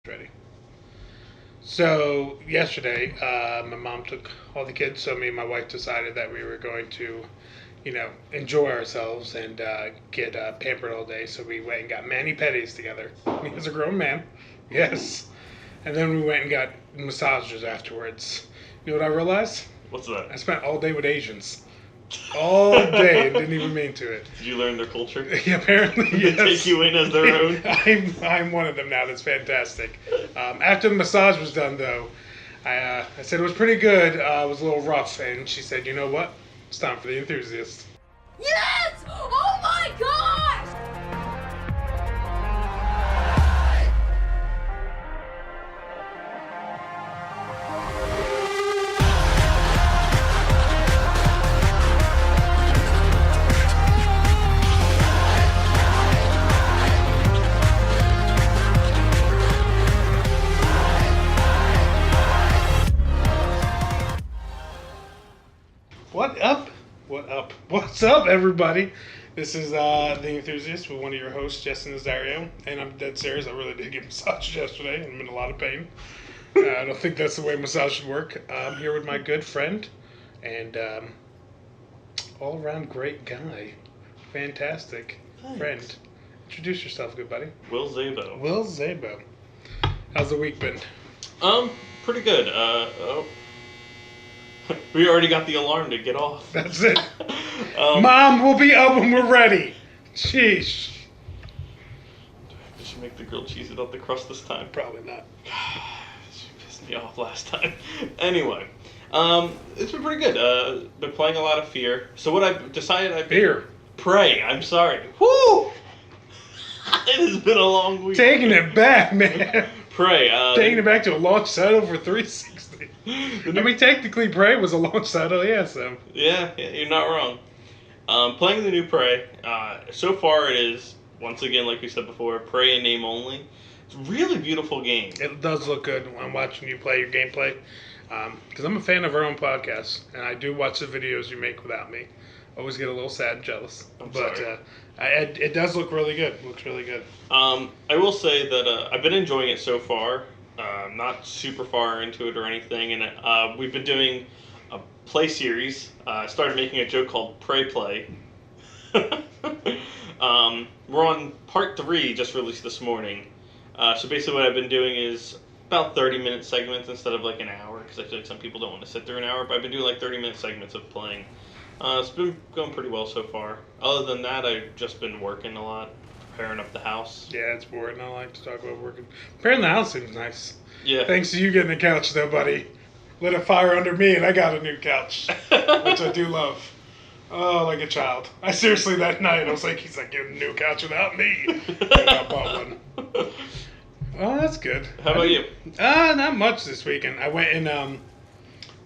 Ready. So yesterday, my mom took all the kids. So me and my wife decided that we were going to, enjoy ourselves and get pampered all day. So we went and got mani-pedis together. Me as a grown man, yes. And then we went and got massages afterwards. You know what I realized? What's that? I spent all day with Asians. All day and didn't even mean to it. Did you learn their culture? Yeah, apparently, Did yes. they take you in as their own? I'm one of them now. That's fantastic. After the massage was done, though, I said it was pretty good. It was a little rough, and she said, "You know what? It's time for the enthusiast." Yes! Oh my gosh! What up? What up? What's up, everybody? This is the enthusiast with one of your hosts, Justin Nazario, and I'm dead serious. I really did get massaged yesterday, and I'm in a lot of pain. I don't think that's the way massage should work. I'm here with my good friend and all-around great guy, fantastic Thanks. friend. Introduce yourself, good buddy. Will Zabo. Will Zabo. How's the week been? Pretty good. We already got the alarm to get off. That's it. um, Mom, we'll be up when we're ready. Sheesh. Did she make the grilled cheese without the crust this time? Probably not. She pissed me off last time. Anyway, it's been pretty good. Been playing a lot of Fear. So what I've decided Beer. Prey. I'm sorry. Woo! It has been a long week. Taking it back, man. Prey. Taking it back to a launch title for 360. I mean, technically, Prey was a launch title, yeah, so. Yeah, you're not wrong. Playing the new Prey, so far it is, once again, like we said before, Prey in name only. It's a really beautiful game. It does look good when I'm watching you play your gameplay. Because I'm a fan of our own podcast, and I do watch the videos you make without me. Always get a little sad and jealous. I'm but sorry. It does look really good. It looks really good. I will say that I've been enjoying it so far. Not super far into it or anything, and we've been doing a play series. I started making a joke called Prey Play. We're on part 3, just released this morning. So basically what I've been doing is about 30-minute segments instead of like an hour, because I feel like some people don't want to sit through an hour, but I've been doing like 30-minute segments of playing. It's been going pretty well so far. Other than that, I've just been working a lot, preparing up the house. Yeah, it's boring. I like to talk about working. Preparing the house seems nice. Yeah. Thanks to you getting the couch, though, buddy. Lit a fire under me, and I got a new couch, which I do love. Oh, like a child. I seriously, that night, I was like, he's like, getting a new couch without me. And I bought one. Oh, that's good. How about you? Not much this weekend. I went and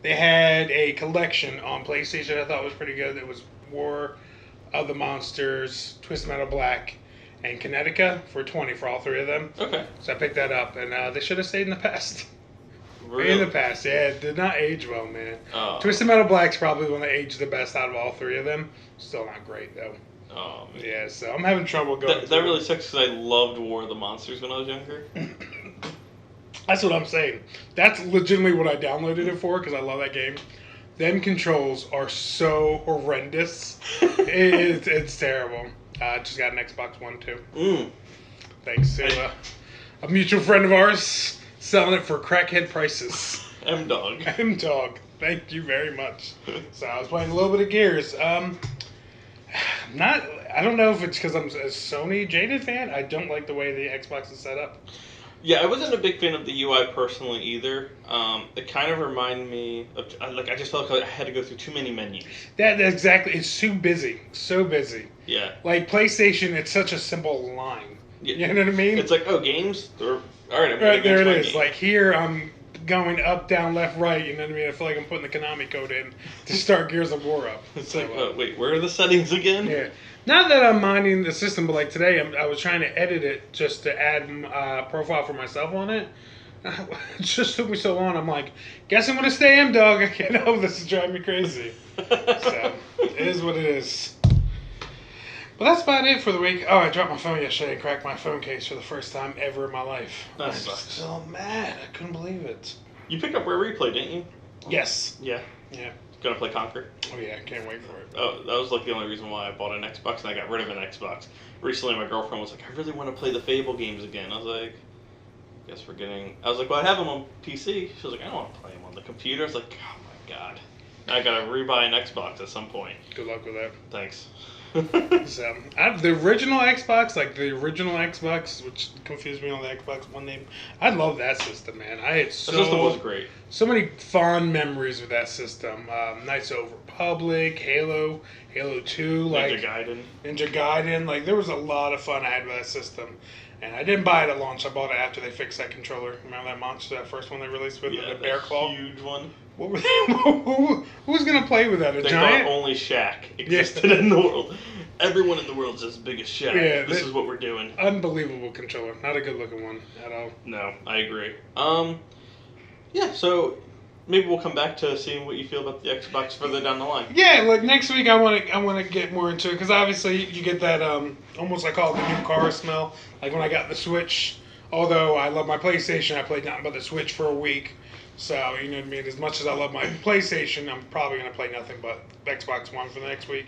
they had a collection on PlayStation I thought was pretty good. It was War of the Monsters, Twisted Metal Black, and Kinetica for $20 for all 3 of them. Okay. So I picked that up, and they should have stayed in the past. Really? In the past, yeah. It did not age well, man. Oh. Twisted Metal Black's probably the one that aged the best out of all 3 of them. Still not great, though. Oh, man. Yeah, so I'm having trouble going That really sucks because I loved War of the Monsters when I was younger. That's what I'm saying. That's legitimately what I downloaded it for, because I love that game. Them controls are so horrendous. It's terrible. I just got an Xbox One, too. Thanks to a mutual friend of ours selling it for crackhead prices. M-Dog. M-Dog. Thank you very much. So I was playing a little bit of Gears. I don't know if it's because I'm a Sony jaded fan. I don't like the way the Xbox is set up. Yeah, I wasn't a big fan of the UI personally either. It kind of reminded me of, I just felt like I had to go through too many menus. That's exactly. It's too busy. So busy. Yeah. Like PlayStation, it's such a simple line. Yeah. You know what I mean? It's like, oh, games? All right, I'm right, there it my is. game. Like here, I'm going up, down, left, right. You know what I mean? I feel like I'm putting the Konami code in to start Gears of War up. It's So, like, wait, where are the settings again? yeah. Not that I'm minding the system, but like today, I was trying to edit it just to add a profile for myself on it. It just took me so long. I'm like, guess I'm gonna stay M-Dog. I can't help this. Is driving me crazy. So it is what it is. Well, that's about it for the week. Oh, I dropped my phone yesterday and cracked my phone case for the first time ever in my life. That I'm sucks. so mad. I couldn't believe it. You picked up Rare Replay, didn't you? Yes. Yeah. Yeah. Gonna play Conquer? Oh, yeah. I can't wait for it. Oh, that was like the only reason why I bought an Xbox and I got rid of an Xbox. Recently, my girlfriend was like, I really want to play the Fable games again. I was like, guess we're getting... I was like, well, I have them on PC. She was like, I don't want to play them on the computer. I was like, oh my god. I gotta rebuy an Xbox at some point. Good luck with that. Thanks. So, the original Xbox, which confused me on the Xbox One name, I love that system, man. I had The system was great. so many fond memories with that system. Knights of the Republic, Halo 2, like Ninja Gaiden. Like, there was a lot of fun I had with that system. And I didn't buy it at launch. I bought it after they fixed that controller. Remember that monster, that first one they released with the bear claw? Huge one. What were they, who's gonna play with that? A They giant? thought only Shaq existed in the world. Everyone in the world's as big as Shaq. Yeah, this is what we're doing. Unbelievable controller. Not a good looking one at all. No, I agree. Yeah, so maybe we'll come back to seeing what you feel about the Xbox further down the line. Yeah, like next week I want to get more into it because obviously you get that almost I call it the new car smell. Like when I got the Switch. Although I love my PlayStation, I played nothing but the Switch for a week. So, you know what I mean? As much as I love my PlayStation, I'm probably going to play nothing but Xbox One for the next week.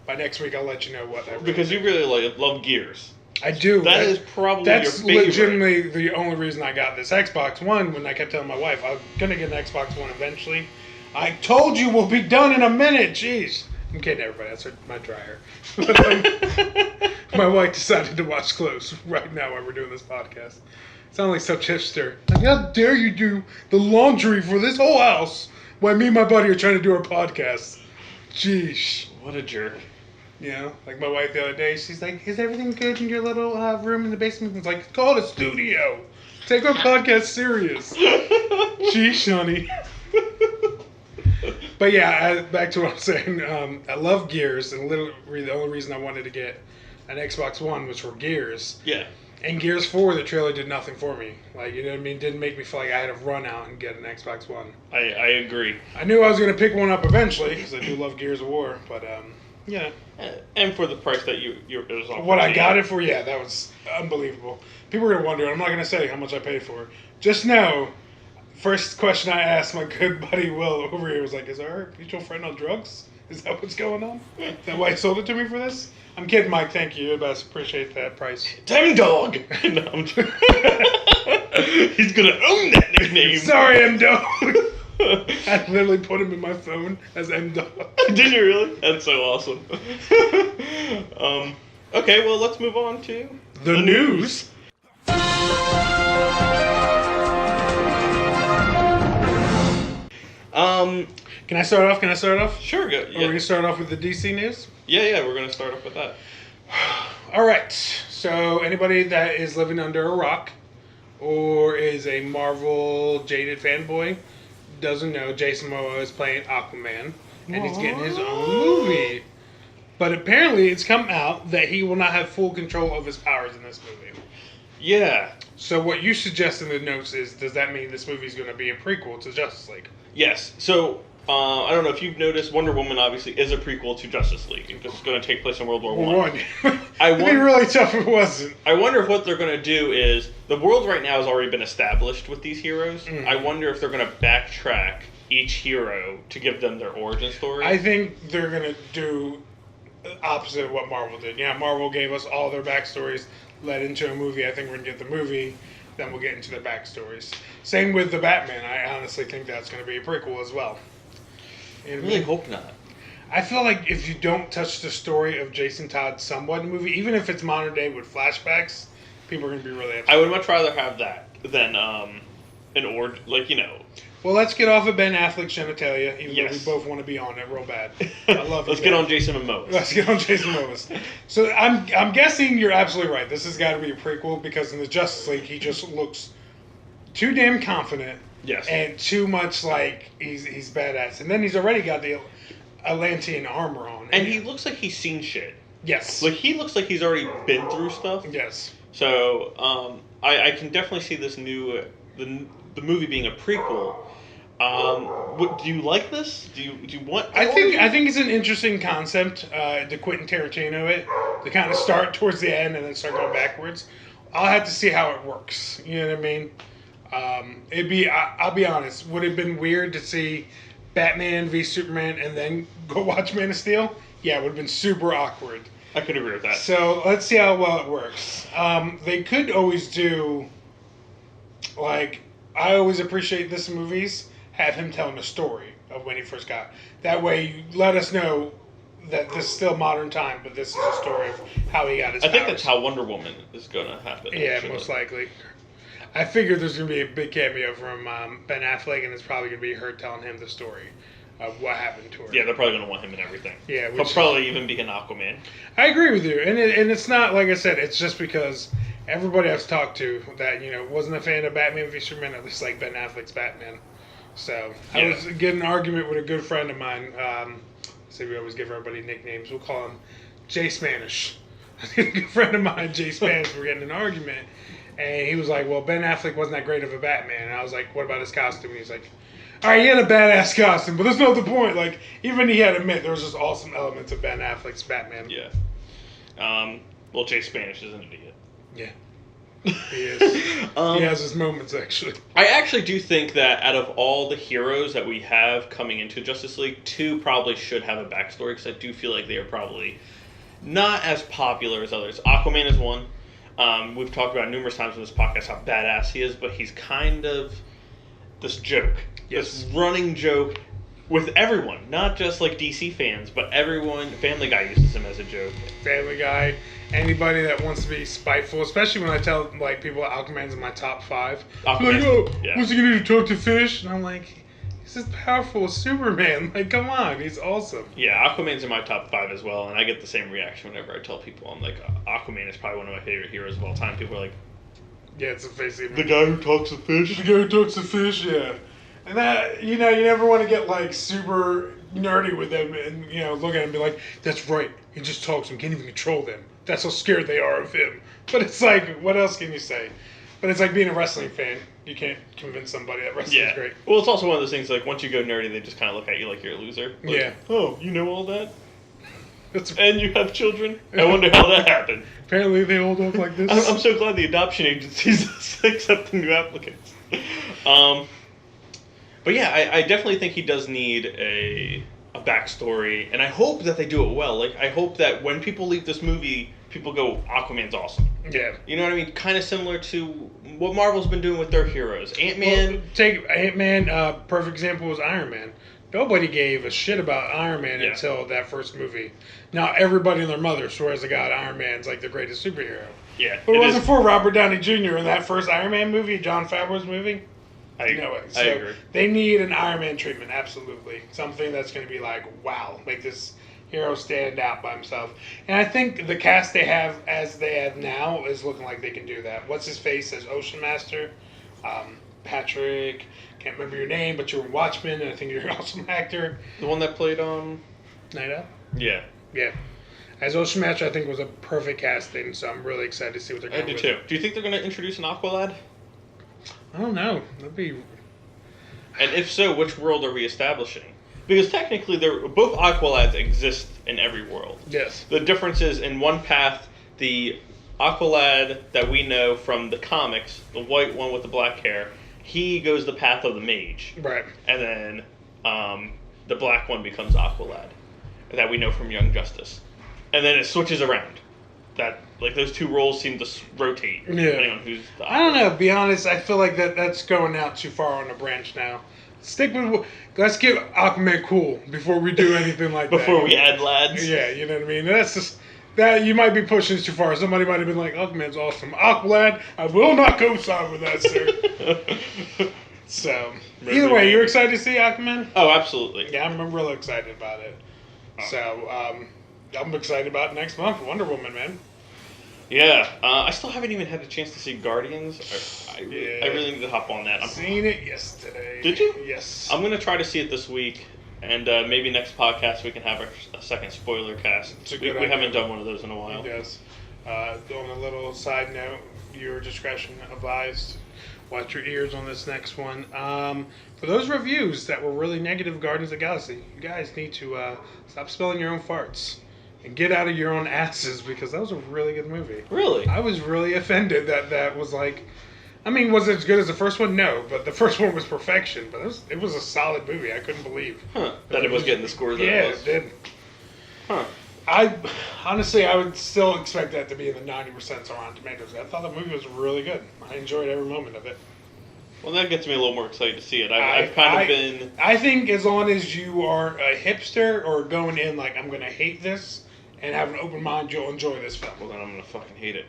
By next week, I'll let you know what I really Because you really love Gears. I do. That is probably your That's favorite. legitimately the only reason I got this Xbox One when I kept telling my wife I'm going to get an Xbox One eventually. I told you we'll be done in a minute. Jeez. I'm kidding, everybody. That's my dryer. My wife decided to wash clothes right now while we're doing this podcast. Sound like such hipster. Like, how dare you do the laundry for this whole house while me and my buddy are trying to do our podcast? Jeez. What a jerk. You know, like my wife the other day, she's like, is everything good in your little room in the basement? It's like, call it a studio. Take our podcast serious. Jeez, honey. But yeah, back to what I'm saying. I love Gears, and literally the only reason I wanted to get an Xbox One was for Gears. Yeah. And Gears 4, the trailer did nothing for me. Like, you know what I mean? Didn't make me feel like I had to run out and get an Xbox One. I agree. I knew I was going to pick one up eventually, because I do love Gears of War, but, yeah. And for the price that it was on. What I got it for, yeah, that was unbelievable. People are going to wonder, I'm not going to say how much I paid for it. Just know, first question I asked my good buddy Will over here was like, is our mutual friend on drugs? Is that what's going on? Is that why he sold it to me for this? I'm kidding, Mike. Thank you. I appreciate that price. M-Dog! No, I'm joking. He's going to own that nickname. Sorry, M-Dog. I literally put him in my phone as M-Dog. Did you really? That's so awesome. Okay, well, let's move on to the news. Can I start off? Sure, go. Yeah. Are we going to start off with the DC news? Yeah, we're going to start off with that. All right. So anybody that is living under a rock or is a Marvel jaded fanboy doesn't know Jason Momoa is playing Aquaman, and he's getting his own movie. But apparently it's come out that he will not have full control of his powers in this movie. Yeah. So what you suggest in the notes is, does that mean this movie is going to be a prequel to Justice League? Yes. So, I don't know if you've noticed, Wonder Woman obviously is a prequel to Justice League. It's going to take place in World War I. It'd be really tough if it wasn't. I wonder if what they're going to do is, the world right now has already been established with these heroes. Mm. I wonder if they're going to backtrack each hero to give them their origin story. I think they're going to do the opposite of what Marvel did. Yeah, Marvel gave us all their backstories, led into a movie. I think we're going to get the movie, then we'll get into their backstories. Same with the Batman. I honestly think that's going to be a prequel as well. I really hope not. I feel like if you don't touch the story of Jason Todd somewhat in the movie, even if it's modern day with flashbacks, people are going to be really upset. I would much rather have that than Well, let's get off of Ben Affleck's genitalia, even Yes. though we both want to be on it real bad. I love it. Let's get on Jason Momoa. Let's get on Jason Momoa. So I'm guessing you're absolutely right. This has got to be a prequel because in the Justice League, he just looks too damn confident. Yes. And too much like he's badass. And then he's already got the Atlantean armor on. And he looks like he's seen shit. Yes. Like, he looks like he's already been through stuff. Yes. So, I can definitely see this new, the movie being a prequel. Do you like this? Do you want? I think it's an interesting concept to Quentin Tarantino it to kind of start towards the end and then start going backwards. I'll have to see how it works. You know what I mean? I'll be honest. Would it have been weird to see Batman v Superman and then go watch Man of Steel? Yeah, it would have been super awkward. I could agree with that. So let's see how well it works. They could always do, like, I always appreciate this in movies, have him telling a story of when he first got. That way you let us know that this is still modern time, but this is a story of how he got his powers. I think that's how Wonder Woman is going to happen. Yeah, actually. most likely. I figured there's going to be a big cameo from Ben Affleck, and it's probably going to be her telling him the story of what happened to her. Yeah, they're probably going to want him in everything. Yeah, he'll probably even be an Aquaman. I agree with you, and it's not, like I said, it's just because everybody I've talked to that, wasn't a fan of Batman v Superman, at least like Ben Affleck's Batman. So, yeah. I was getting an argument with a good friend of mine. So we always give everybody nicknames. We'll call him Jay Spanish. A good friend of mine, Jay Spanish, we're getting an argument. And he was like, well, Ben Affleck wasn't that great of a Batman. And I was like, what about his costume? And he's like, all right, he had a badass costume, but that's not the point. Like, even he had to admit there was just awesome elements of Ben Affleck's Batman. Yeah. Well, Jay Spanish is an idiot. Yeah. He is. He has his moments, actually. I actually do think that out of all the heroes that we have coming into Justice League, 2 probably should have a backstory, because I do feel like they are probably not as popular as others. Aquaman is one. We've talked about numerous times in this podcast how badass he is, but he's kind of this joke. Yes. This running joke with everyone, not just like DC fans, but everyone. Family Guy uses him as a joke. Family Guy, anybody that wants to be spiteful, especially when I tell like people Aquaman's in my top 5. Like, oh, yeah. what's he gonna do? Talk to fish? And I'm like, he's as powerful as Superman. Like, come on, he's awesome. Yeah, Aquaman's in my top 5 as well, and I get the same reaction whenever I tell people. I'm like, Aquaman is probably one of my favorite heroes of all time. People are like, yeah, it's a face. The guy who talks to fish. The guy who talks to fish, yeah. And that, you never want to get like super nerdy with them and, look at him and be like, that's right, he just talks and can't even control them. That's how scared they are of him. But it's like, what else can you say? But it's like being a wrestling fan. You can't convince somebody that wrestling's great. Well, it's also one of those things, like, once you go nerdy, they just kind of look at you like you're a loser. Like, yeah. Oh, you know all that? That's and you have children? I wonder how that happened. Apparently they all look like this. I'm so glad the adoption agencies accept the new applicants. But yeah, I definitely think he does need a backstory, and I hope that they do it well. Like, I hope that when people leave this movie, people go, Aquaman's awesome. Yeah. You know what I mean? Kind of similar to what Marvel's been doing with their heroes. Ant-Man. Well, take Ant-Man, perfect example was Iron Man. Nobody gave a shit about Iron Man until that first movie. Now everybody and their mother swears to God Iron Man's like the greatest superhero. Yeah. But it wasn't for Robert Downey Jr. in that first Iron Man movie, Jon Favreau's movie. I agree. They need an Iron Man treatment, absolutely. Something that's going to be like, wow, make this hero stand out by himself. And I think the cast they have as they have now is looking like they can do that. What's his face as Ocean Master? Patrick, can't remember your name, but you were in Watchmen, and I think you're an awesome actor. The one that played Night Out? Yeah. Yeah. As Ocean Master, I think was a perfect casting, so I'm really excited to see what they're going to do. I do too. Do you think they're going to introduce an Aqualad? I don't know. That'd be... And if so, which world are we establishing? Because technically, both Aqualads exist in every world. Yes. The difference is, in one path, the Aqualad that we know from the comics, the white one with the black hair, he goes the path of the mage. Right. And then the black one becomes Aqualad, that we know from Young Justice. And then it switches around. That, like, those two roles seem to rotate depending on who's the Aqualad. I don't know. Be honest, I feel like that's going out too far on a branch now. Stick with... Let's get Aquaman cool before we do anything like that. Before we add lads. Yeah, you know what I mean? That's just... That you might be pushing too far. Somebody might have been like, Aquaman's awesome. Aqualad, I will not co-sign with that, sir. So, either way, you're excited to see Aquaman? Oh, absolutely. Yeah, I'm really excited about it. So, I'm excited about next month, Wonder Woman, man. Yeah, I still haven't even had a chance to see Guardians. I really need to hop on that. I've seen it yesterday. Did you? Yes. I'm going to try to see it this week, and maybe next podcast we can have a second spoiler cast. We haven't done one of those in a while. Yes. On a little side note, your discretion advised. Watch your ears on this next one. For those reviews that were really negative of Guardians of the Galaxy, you guys need to stop spelling your own farts and get out of your own asses, because that was a really good movie. Really? I was really offended that was like... I mean, was it as good as the first one? No, but the first one was perfection. But it was a solid movie. I couldn't believe. That it was getting the scores that it was. Yeah, it did. Huh. I would still expect that to be in the 90% on Rotten Tomatoes. I thought the movie was really good. I enjoyed every moment of it. Well, that gets me a little more excited to see it. I've kind of been... I think as long as you are a hipster or going in like, I'm going to hate this, and have an open mind, you'll enjoy this film. Well, then I'm going to fucking hate it.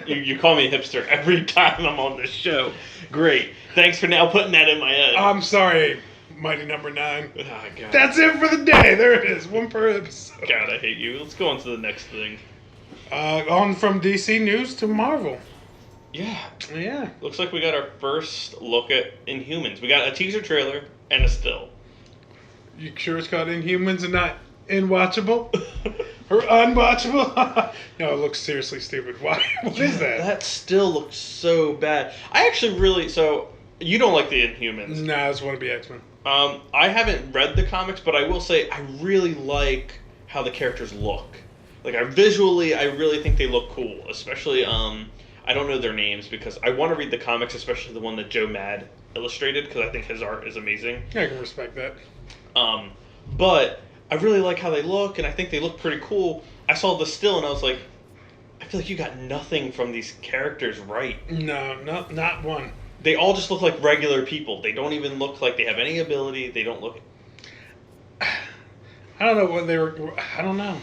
You call me a hipster every time I'm on this show. Great. Thanks for now putting that in my head. I'm sorry, Mighty Number 9. Oh, God. That's it for the day. There it is. One per episode. God, I hate you. Let's go on to the next thing. On from DC News to Marvel. Yeah. Yeah. Looks like we got our first look at Inhumans. We got a teaser trailer and a still. You sure it's called Inhumans and not Inwatchable? Or unwatchable? No, it looks seriously stupid. Why? What is that? That still looks so bad. I actually really... So, you don't like the Inhumans. Nah, I just want to be X-Men. I haven't read the comics, but I will say I really like how the characters look. Like, I really think they look cool. Especially, I don't know their names because I want to read the comics, especially the one that Joe Mad illustrated, because I think his art is amazing. Yeah, I can respect that. But I really like how they look, and I think they look pretty cool. I saw the still, and I was like, I feel like you got nothing from these characters right. No, not one. They all just look like regular people. They don't even look like they have any ability. They don't look... I don't know what they were... I don't know.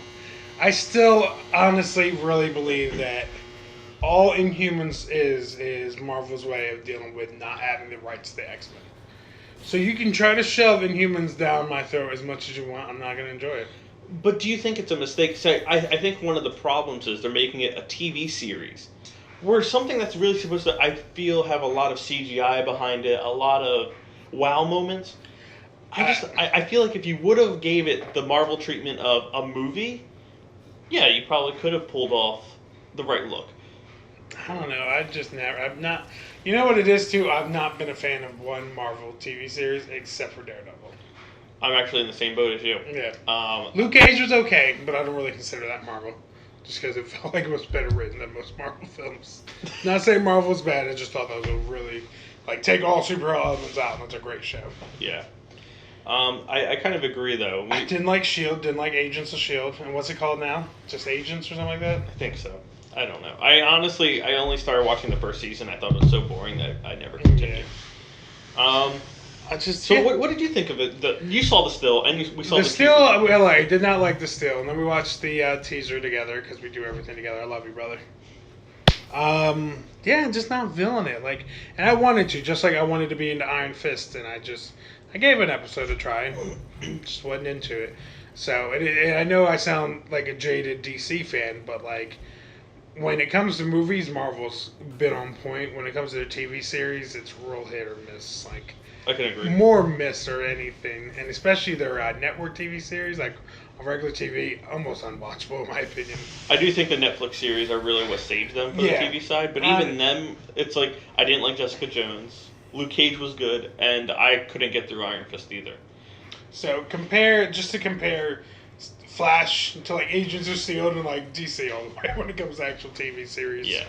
I still honestly really believe that all Inhumans is Marvel's way of dealing with not having the rights to the X-Men. So you can try to shove Inhumans down my throat as much as you want. I'm not going to enjoy it. But do you think it's a mistake? So I think one of the problems is they're making it a TV series. Where something that's really supposed to, I feel, have a lot of CGI behind it, a lot of wow moments. I feel like if you would have gave it the Marvel treatment of a movie, yeah, you probably could have pulled off the right look. I don't know. I've not... You know what it is, too? I've not been a fan of one Marvel TV series except for Daredevil. I'm actually in the same boat as you. Yeah. Luke Cage was okay, but I don't really consider that Marvel. Just because it felt like it was better written than most Marvel films. Not saying Marvel was bad, I just thought that was a really... Like, take all superhero elements out, and it's a great show. Yeah. I kind of agree, though. I didn't like S.H.I.E.L.D., didn't like Agents of S.H.I.E.L.D. And what's it called now? Just Agents or something like that? I think so. I don't know. I only started watching the first season. I thought it was so boring that I never continued. Yeah. What did you think of it? You saw the still, and we saw the still. Well, I did not like the still, and then we watched the teaser together because we do everything together. I love you, brother. Yeah, just not feeling it. Like, and I wanted to, just like I wanted to be into Iron Fist, and I gave an episode a try, and just wasn't into it. So, and I know I sound like a jaded DC fan, but like, when it comes to movies, Marvel's been on point. When it comes to their TV series, it's real hit or miss. Like, I can agree. More miss or anything, and especially their network TV series, like on regular TV, almost unwatchable in my opinion. I do think the Netflix series are really what saved them for the TV side, but even them, it's like I didn't like Jessica Jones. Luke Cage was good, and I couldn't get through Iron Fist either. So compare Flash to like Agents of S.H.I.E.L.D. and like DC all the way when it comes to actual TV series. Yeah.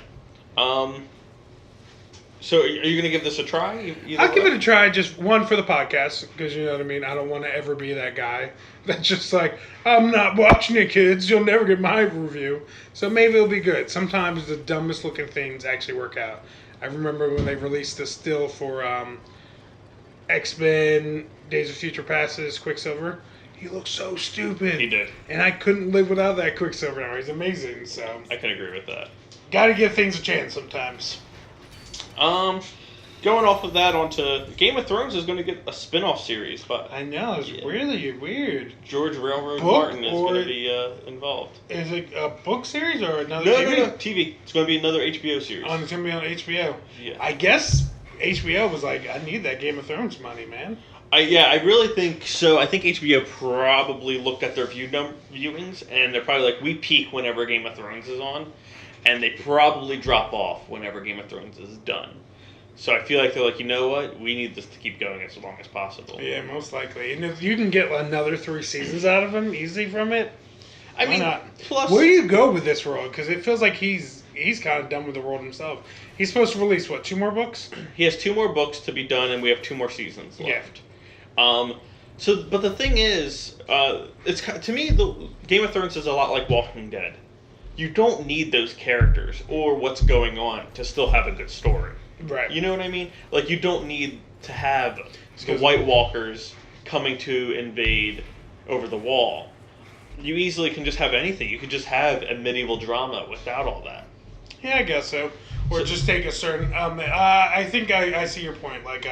So are you going to give this a try? I'll give it a try, just one for the podcast, because you know what I mean? I don't want to ever be that guy that's just like, I'm not watching it, kids. You'll never get my review. So maybe it'll be good. Sometimes the dumbest looking things actually work out. I remember when they released the still for X-Men, Days of Future Passes, Quicksilver. He looked so stupid. He did. And I couldn't live without that Quicksilver now. He's amazing, so. I can agree with that. Gotta give things a chance sometimes. Going off of that onto Game of Thrones is going to get a spin-off series, but I know, it's really weird. George Railroad Martin is going to be involved. Is it a book series or another TV? No, TV. It's going to be another HBO series. Oh, it's going to be on HBO. Yeah. I guess HBO was like, I need that Game of Thrones money, man. I really think so. I think HBO probably looked at their viewings, and they're probably like, we peak whenever Game of Thrones is on, and they probably drop off whenever Game of Thrones is done. So I feel like they're like, you know what? We need this to keep going as long as possible. Yeah, most likely. And if you can get another 3 seasons out of him easy from it, I mean, not? plus Where do you go with this world? Because it feels like he's kind of done with the world himself. He's supposed to release, what, 2 more books? he has 2 more books to be done, and we have 2 more seasons Yeah. left. But the thing is, it's to me the Game of Thrones is a lot like Walking Dead. You don't need those characters or what's going on to still have a good story. Right. You know what I mean? Like, you don't need to have the White Walkers coming to invade over the wall. You easily can just have anything. You could just have a medieval drama without all that. Yeah, I guess so. Or just take a certain... I think I see your point. Like,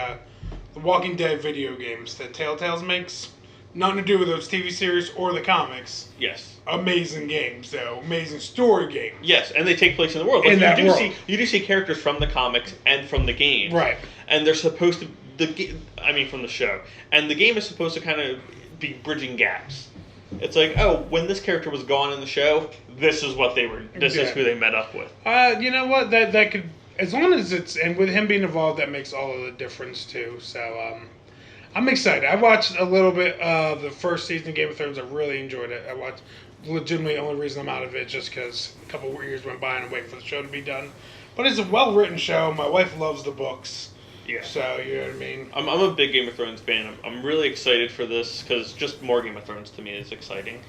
the Walking Dead video games that Telltale makes, nothing to do with those TV series or the comics. Yes. Amazing games, though. Amazing story games. Yes, and they take place in the world. Like, In that world. You do see characters from the comics and from the game. Right. And they're supposed to... from the show. And the game is supposed to kind of be bridging gaps. It's like, oh, when this character was gone in the show, this is what they were... This is who they met up with. You know what? That could... As long as it's... And with him being involved, that makes all of the difference, too. So, I'm excited. I watched a little bit of the first season of Game of Thrones. I really enjoyed it. I watched... Legitimately, the only reason I'm out of it is just because a couple of years went by and I'm waiting for the show to be done. But it's a well-written show. My wife loves the books. Yeah. So, you know what I mean? I'm a big Game of Thrones fan. I'm really excited for this because just more Game of Thrones to me is exciting.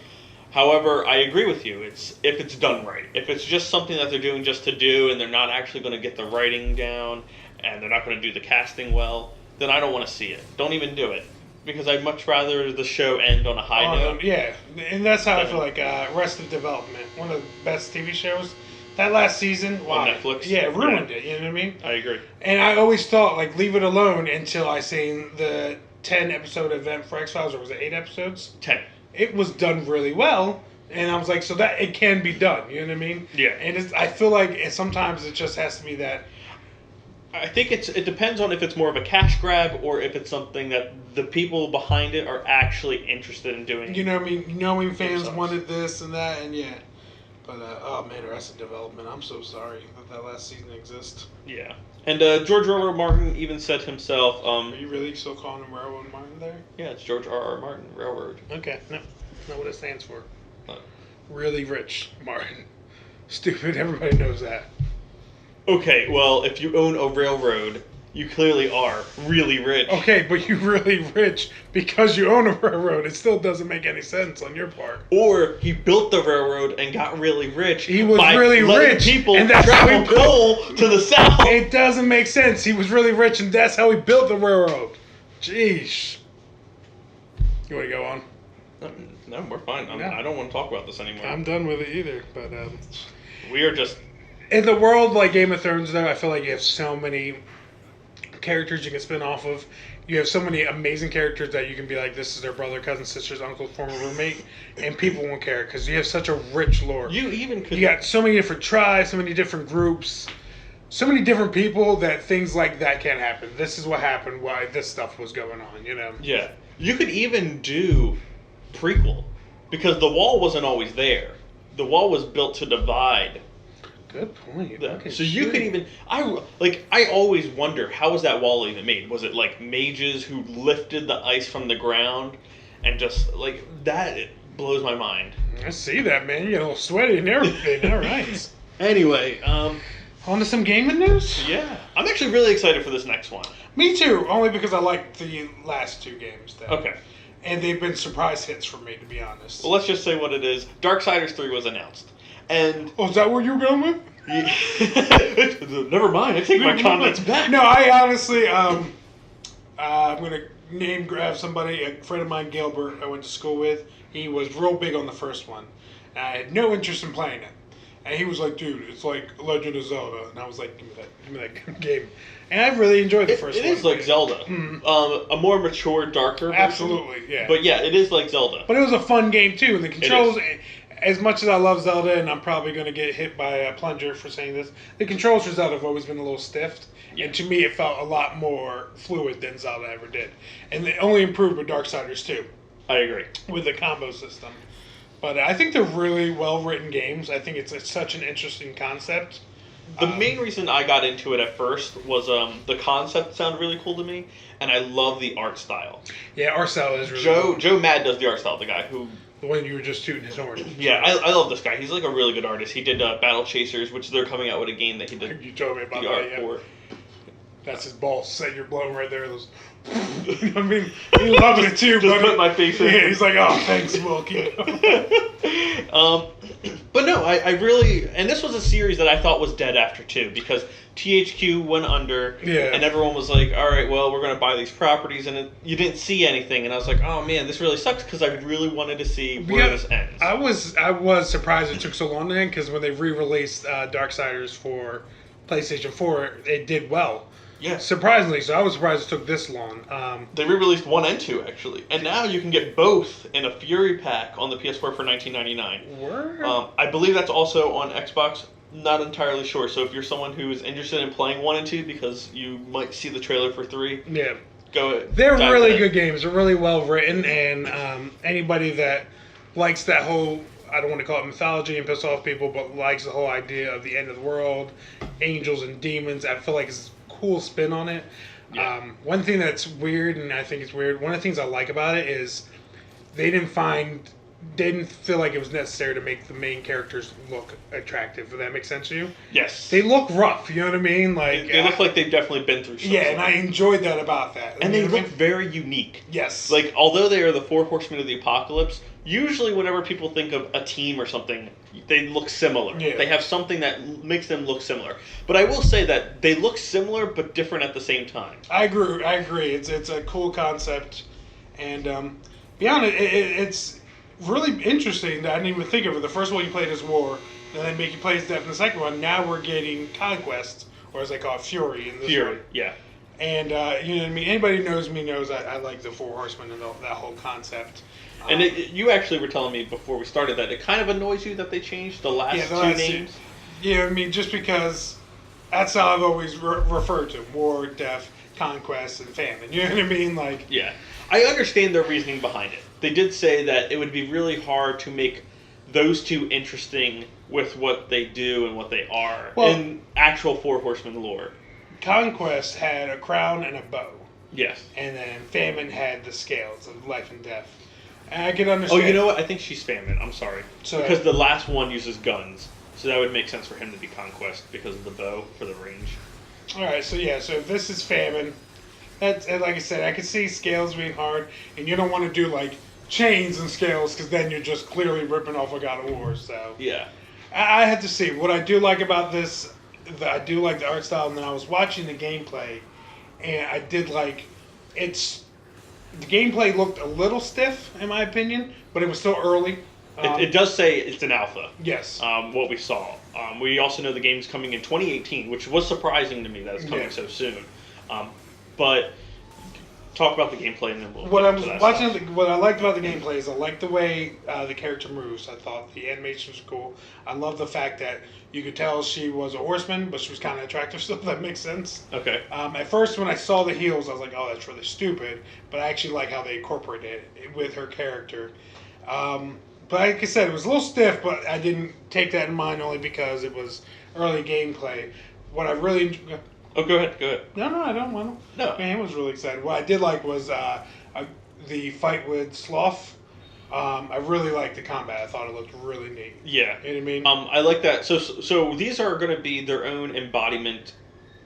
However, I agree with you. If it's done right. If it's just something that they're doing just to do and they're not actually going to get the writing down and they're not going to do the casting well, then I don't want to see it. Don't even do it. Because I'd much rather the show end on a high note. Yeah, and that's how I feel like Arrested Development, one of the best TV shows. That last season, on Netflix. Yeah, it ruined it, you know what I mean? I agree. And I always thought, like, leave it alone until I seen the 10-episode event for X-Files, or was it 8 episodes? 10. It was done really well, and I was like, so that it can be done, you know what I mean? Yeah. And I feel like sometimes it just has to be that. I think it depends on if it's more of a cash grab or if it's something that the people behind it are actually interested in doing. You know what I mean? Knowing fans wanted this and that, and yeah. But, oh man, Arrested Development, I'm so sorry that last season exists. Yeah. And George R. R. Martin even said himself... Are you really still calling him Railroad Martin there? Yeah, it's George R. R. Martin, Railroad. Okay, no. Not what it stands for. What? Really rich Martin. Stupid, everybody knows that. Okay, well, if you own a railroad, you clearly are really rich. Okay, but you're really rich because you own a railroad. It still doesn't make any sense on your part. Or he built the railroad and got really rich. He was by really letting rich, people and that's how travel he built. coal to the south. It doesn't make sense. He was really rich, and that's how he built the railroad. Jeez. You want to go on? No, we're fine. No. I don't want to talk about this anymore. I'm done with it either. But We are just... in the world like Game of Thrones, though, I feel like you have so many characters you can spin off of. You have so many amazing characters that you can be like, this is their brother, cousin, sister's uncle, former roommate, and people won't care because you have such a rich lore. You even could... You got so many different tribes, so many different groups, so many different people that things like that can't happen. This is what happened, why this stuff was going on, you know? Yeah. You could even do prequel because the wall wasn't always there. The wall was built to divide. Good point. Okay, So you could even... I always wonder, how was that wall even made? Was it like mages who lifted the ice from the ground and just like that? It blows my mind. I see that, man. You get a little sweaty and everything. All right. Anyway, on to some gaming news? yeah. I'm actually really excited for this next one. Me too, only because I liked the last 2 games. Though. Okay. And they've been surprise hits for me, to be honest. Well, let's just say what it is. Darksiders 3 was announced. And... oh, is that where you're going with? Never mind, I take my comments back. No, I honestly, I'm going to name grab somebody, a friend of mine, Gilbert, I went to school with. He was real big on the first one. And I had no interest in playing it. And he was like, dude, it's like Legend of Zelda. And I was like, give me that game. And I really enjoyed the first one. It is like Zelda. Mm-hmm. A more mature, darker version. Absolutely, yeah. But yeah, it is like Zelda. But it was a fun game, too. And the controls, as much as I love Zelda, and I'm probably going to get hit by a plunger for saying this, the controls for Zelda have always been a little stiff. Yeah. And to me, it felt a lot more fluid than Zelda ever did. And they only improved with Darksiders 2. I agree. With the combo system. But I think they're really well-written games. I think it's such an interesting concept. The main reason I got into it at first was the concept sounded really cool to me, and I love the art style. Yeah, art style is really cool. Joe Mad does the art style, the guy who... The one you were just shooting his horn. Yeah, I love this guy. He's like a really good artist. He did Battle Chasers, which they're coming out with a game that he did You told me about the that, art yeah. for. That's his balls that you're blowing right there. Those, I mean, he loves it too. Just but put my face in. Yeah, he's like, oh, thanks, Wilkie. But no, I really... And this was a series that I thought was dead after 2, because THQ went under, Yeah. and everyone was like, all right, well, we're going to buy these properties, and you didn't see anything. And I was like, oh, man, this really sucks, because I really wanted to see where this ends. I was surprised it took so long then, because when they re-released Darksiders for PlayStation 4, it did well. Yeah. Surprisingly, so I was surprised it took this long. They re-released 1 and 2, actually. And now you can get both in a Fury pack on the PS4 for $19.99. Word? I believe that's also on Xbox. Not entirely sure. So if you're someone who is interested in playing 1 and 2 because you might see the trailer for 3, Yeah. go. They're dive really in. good games. They're really well written, and anybody that likes that whole, I don't want to call it mythology and piss off people, but likes the whole idea of the end of the world, angels and demons, I feel like it's a cool spin on it. Yeah. One thing that's weird, and I think it's weird, one of the things I like about it is they didn't feel like it was necessary to make the main characters look attractive. If that makes sense to you? Yes. They look rough, you know what I mean? Like They look like they've definitely been through something. Yeah, and I enjoyed that about that. And You they know what I look mean? very unique. Yes. Like, although they are the 4 horsemen of the apocalypse, usually whenever people think of a team or something, they look similar. Yeah. They have something that makes them look similar. But I will say that they look similar but different at the same time. I agree. It's a cool concept, and beyond it, it's really interesting that I didn't even think of it. The first one you played as War, and then make you play as Death in the second one. Now we're getting Conquest, or as they call it, Fury in this Fury, one. yeah. And you know what I mean? Anybody who knows me knows I like the 4 Horsemen and that whole concept. And you actually were telling me before we started that it kind of annoys you that they changed the last 2 names. You know what I mean? Just because that's how I've always referred to War, Death, Conquest, and Famine. You know what I mean? Like, Yeah. I understand their reasoning behind it. They did say that it would be really hard to make those 2 interesting with what they do and what they are in actual 4 Horsemen lore. Conquest had a crown and a bow. Yes. And then Famine had the scales of life and death. And I can understand. Oh, you know what? I think she's Famine. I'm sorry. So, because the last one uses guns. So that would make sense for him to be Conquest because of the bow for the range. Alright, so if this is Famine, and like I said, I can see scales being hard, and you don't want to do like chains and scales because then you're just clearly ripping off a God of War. So Yeah. I had to see. What I do like about this, I do like the art style, and then I was watching the gameplay, and I did like the gameplay looked a little stiff in my opinion, but it was still early. It does say it's an alpha. Yes. What we saw. We also know the game's coming in 2018, which was surprising to me that it's coming so soon. But talk about the gameplay and then we'll. What I was get to that watching, stuff. what I liked about the gameplay is I liked the way the character moves. I thought the animation was cool. I love the fact that you could tell she was a horseman, but she was kind of attractive still. If that makes sense. Okay. At first, when I saw the heels, I was like, "Oh, that's really stupid." But I actually like how they incorporated it with her character. But like I said, it was a little stiff, but I didn't take that in mind only because it was early gameplay. What I really Oh, go ahead. No, I don't want to. No. Man, I was really excited. What I did like was the fight with Sloth. I really liked the combat. I thought it looked really neat. Yeah. You know what I mean? I like that. So these are going to be their own embodiment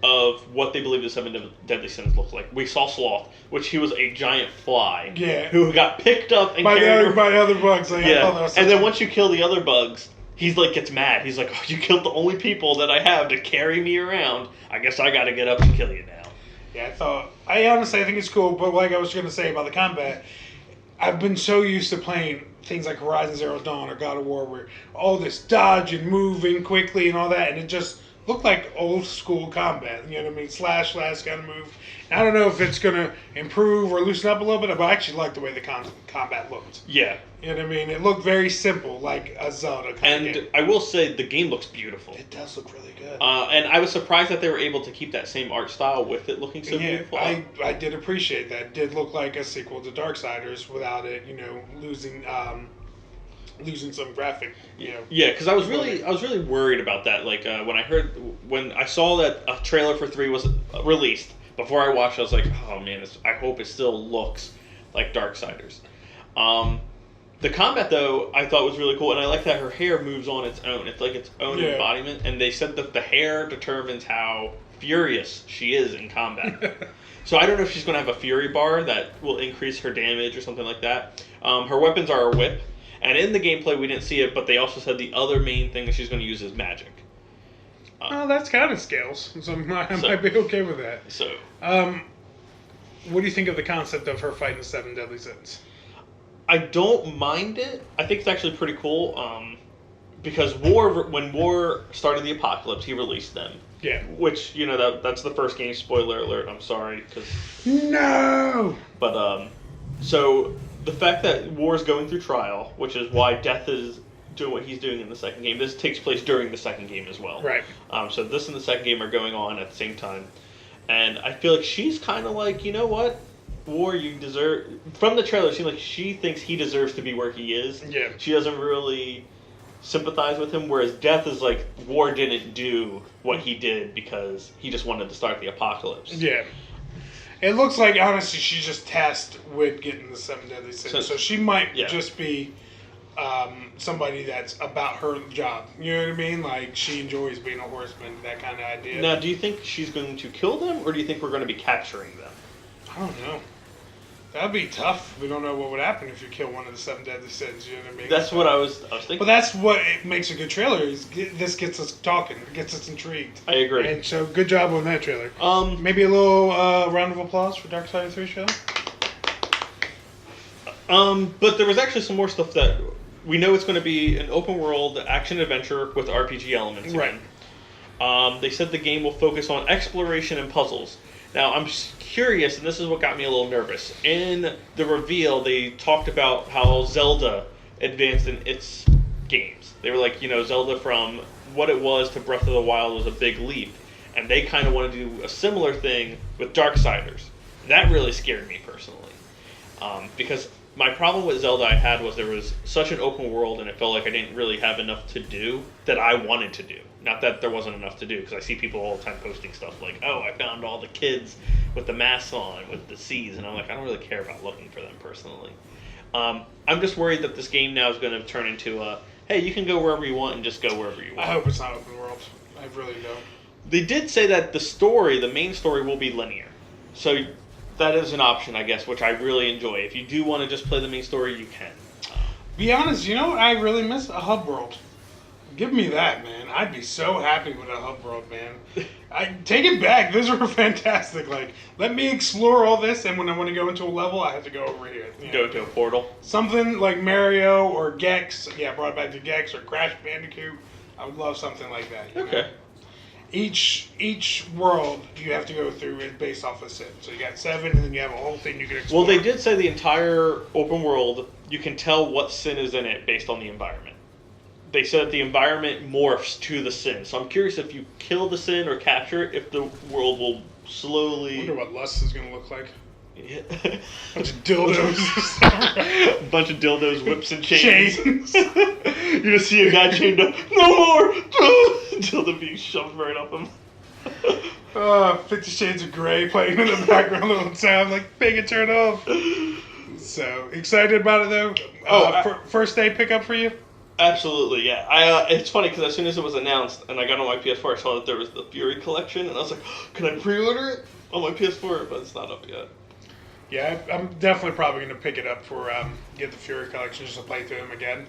of what they believe the 7 deadly sins look like. We saw Sloth, which he was a giant fly. Yeah. Who got picked up and by carried the other bugs. Like, I thought that Yeah. was And then such a- once you kill the other bugs, he's like gets mad. He's like, "Oh, you killed the only people that I have to carry me around. I guess I got to get up and kill you now." Yeah, I honestly think it's cool, but like I was going to say about the combat, I've been so used to playing things like Horizon Zero Dawn or God of War where all this dodge and moving quickly and all that, and it just looked like old school combat. You know what I mean? Slash, kind of move. And I don't know if it's going to improve or loosen up a little bit, but I actually like the way the combat looked. Yeah. You know what I mean? It looked very simple, like a Zelda kind of game. And I will say the game looks beautiful. It does look really good. And I was surprised that they were able to keep that same art style with it looking so beautiful. I did appreciate that. It did look like a sequel to Darksiders without it, losing losing some graphic, Yeah, because I was really worried about that. Like when I saw that a trailer for 3 was released before I watched, I was like, oh man, I hope it still looks like Darksiders. The combat, though, I thought was really cool, and I like that her hair moves on its own. It's like its own embodiment, and they said that the hair determines how furious she is in combat. So I don't know if she's going to have a fury bar that will increase her damage or something like that. Her weapons are a whip, and in the gameplay we didn't see it, but they also said the other main thing that she's going to use is magic. Well, that's kind of scales, so I might be okay with that. So, what do you think of the concept of her fighting the 7 deadly sins? I don't mind it. I think it's actually pretty cool. Because when War started the apocalypse, he released them. Yeah. Which that's the first game. Spoiler alert. I'm sorry, No. But so the fact that War's going through trial, which is why Death is doing what he's doing in the second game. This takes place during the second game as well. Right. So this and the second game are going on at the same time, and I feel like she's kind of like, you know what? War, you deserve. From the trailer, it seems like she thinks he deserves to be where he is. Yeah. She doesn't really sympathize with him, whereas Death is like, War didn't do what he did because he just wanted to start the apocalypse. Yeah. It looks like, honestly, she's just tasked with getting the 7 deadly sins. So she might just be somebody that's about her job. You know what I mean? Like, she enjoys being a horseman, that kind of idea. Now, do you think she's going to kill them, or do you think we're going to be capturing them? I don't know. That'd be tough. We don't know what would happen if you kill one of the 7 deadly sins. You know what I mean? That's what I was thinking. But that's what it makes a good trailer. This gets us talking. It gets us intrigued. I agree. And so, good job on that trailer. Maybe a little round of applause for Darksiders 3 trailer. But there was actually some more stuff that we know it's going to be an open world action adventure with RPG elements. Again. Right. They said the game will focus on exploration and puzzles. Now, I'm curious, and this is what got me a little nervous. In the reveal, they talked about how Zelda advanced in its games. They were like, Zelda from what it was to Breath of the Wild was a big leap. And they kind of want to do a similar thing with Darksiders. That really scared me, personally. Because my problem with Zelda I had was there was such an open world, and it felt like I didn't really have enough to do that I wanted to do. Not that there wasn't enough to do, because I see people all the time posting stuff like, oh, I found all the kids with the masks on, with the Cs, and I'm like, I don't really care about looking for them personally. I'm just worried that this game now is going to turn into a, hey, you can go wherever you want and just go wherever you want. I hope it's not open world. I really don't. They did say that the main story will be linear. So that is an option, I guess, which I really enjoy. If you do want to just play the main story, you can. Be honest, you know what I really miss? A hub world. Give me that, man. I'd be so happy with a hub world, man. I take it back. Those were fantastic. Like, let me explore all this, and when I want to go into a level, I have to go over here. Go to a portal. Something like Mario or Gex. Yeah, brought back to Gex or Crash Bandicoot. I would love something like that. Okay. Know? Each world you have to go through is based off of 7. So you got 7, and then you have a whole thing you can explore. Well, they did say the entire open world, you can tell what sin is in it based on the environment. They said the environment morphs to the sin. So I'm curious if you kill the sin or capture it, if the world will slowly... I wonder what lust is going to look like. Yeah. Bunch of dildos. A bunch of dildos, whips, and chains. You're going to see a guy chained up. No more! Dildo being shoved right up him. 50 Shades of Grey playing in the background, little sound like, make it turn off. So, excited about it though? First day pickup for you? Absolutely, yeah. It's funny because as soon as it was announced and I got on my PS4, I saw that there was the Fury collection, and I was like, can I pre-order it on my PS4? But it's not up yet. Yeah, I'm definitely probably going to pick it up for get the Fury collection just to play through them again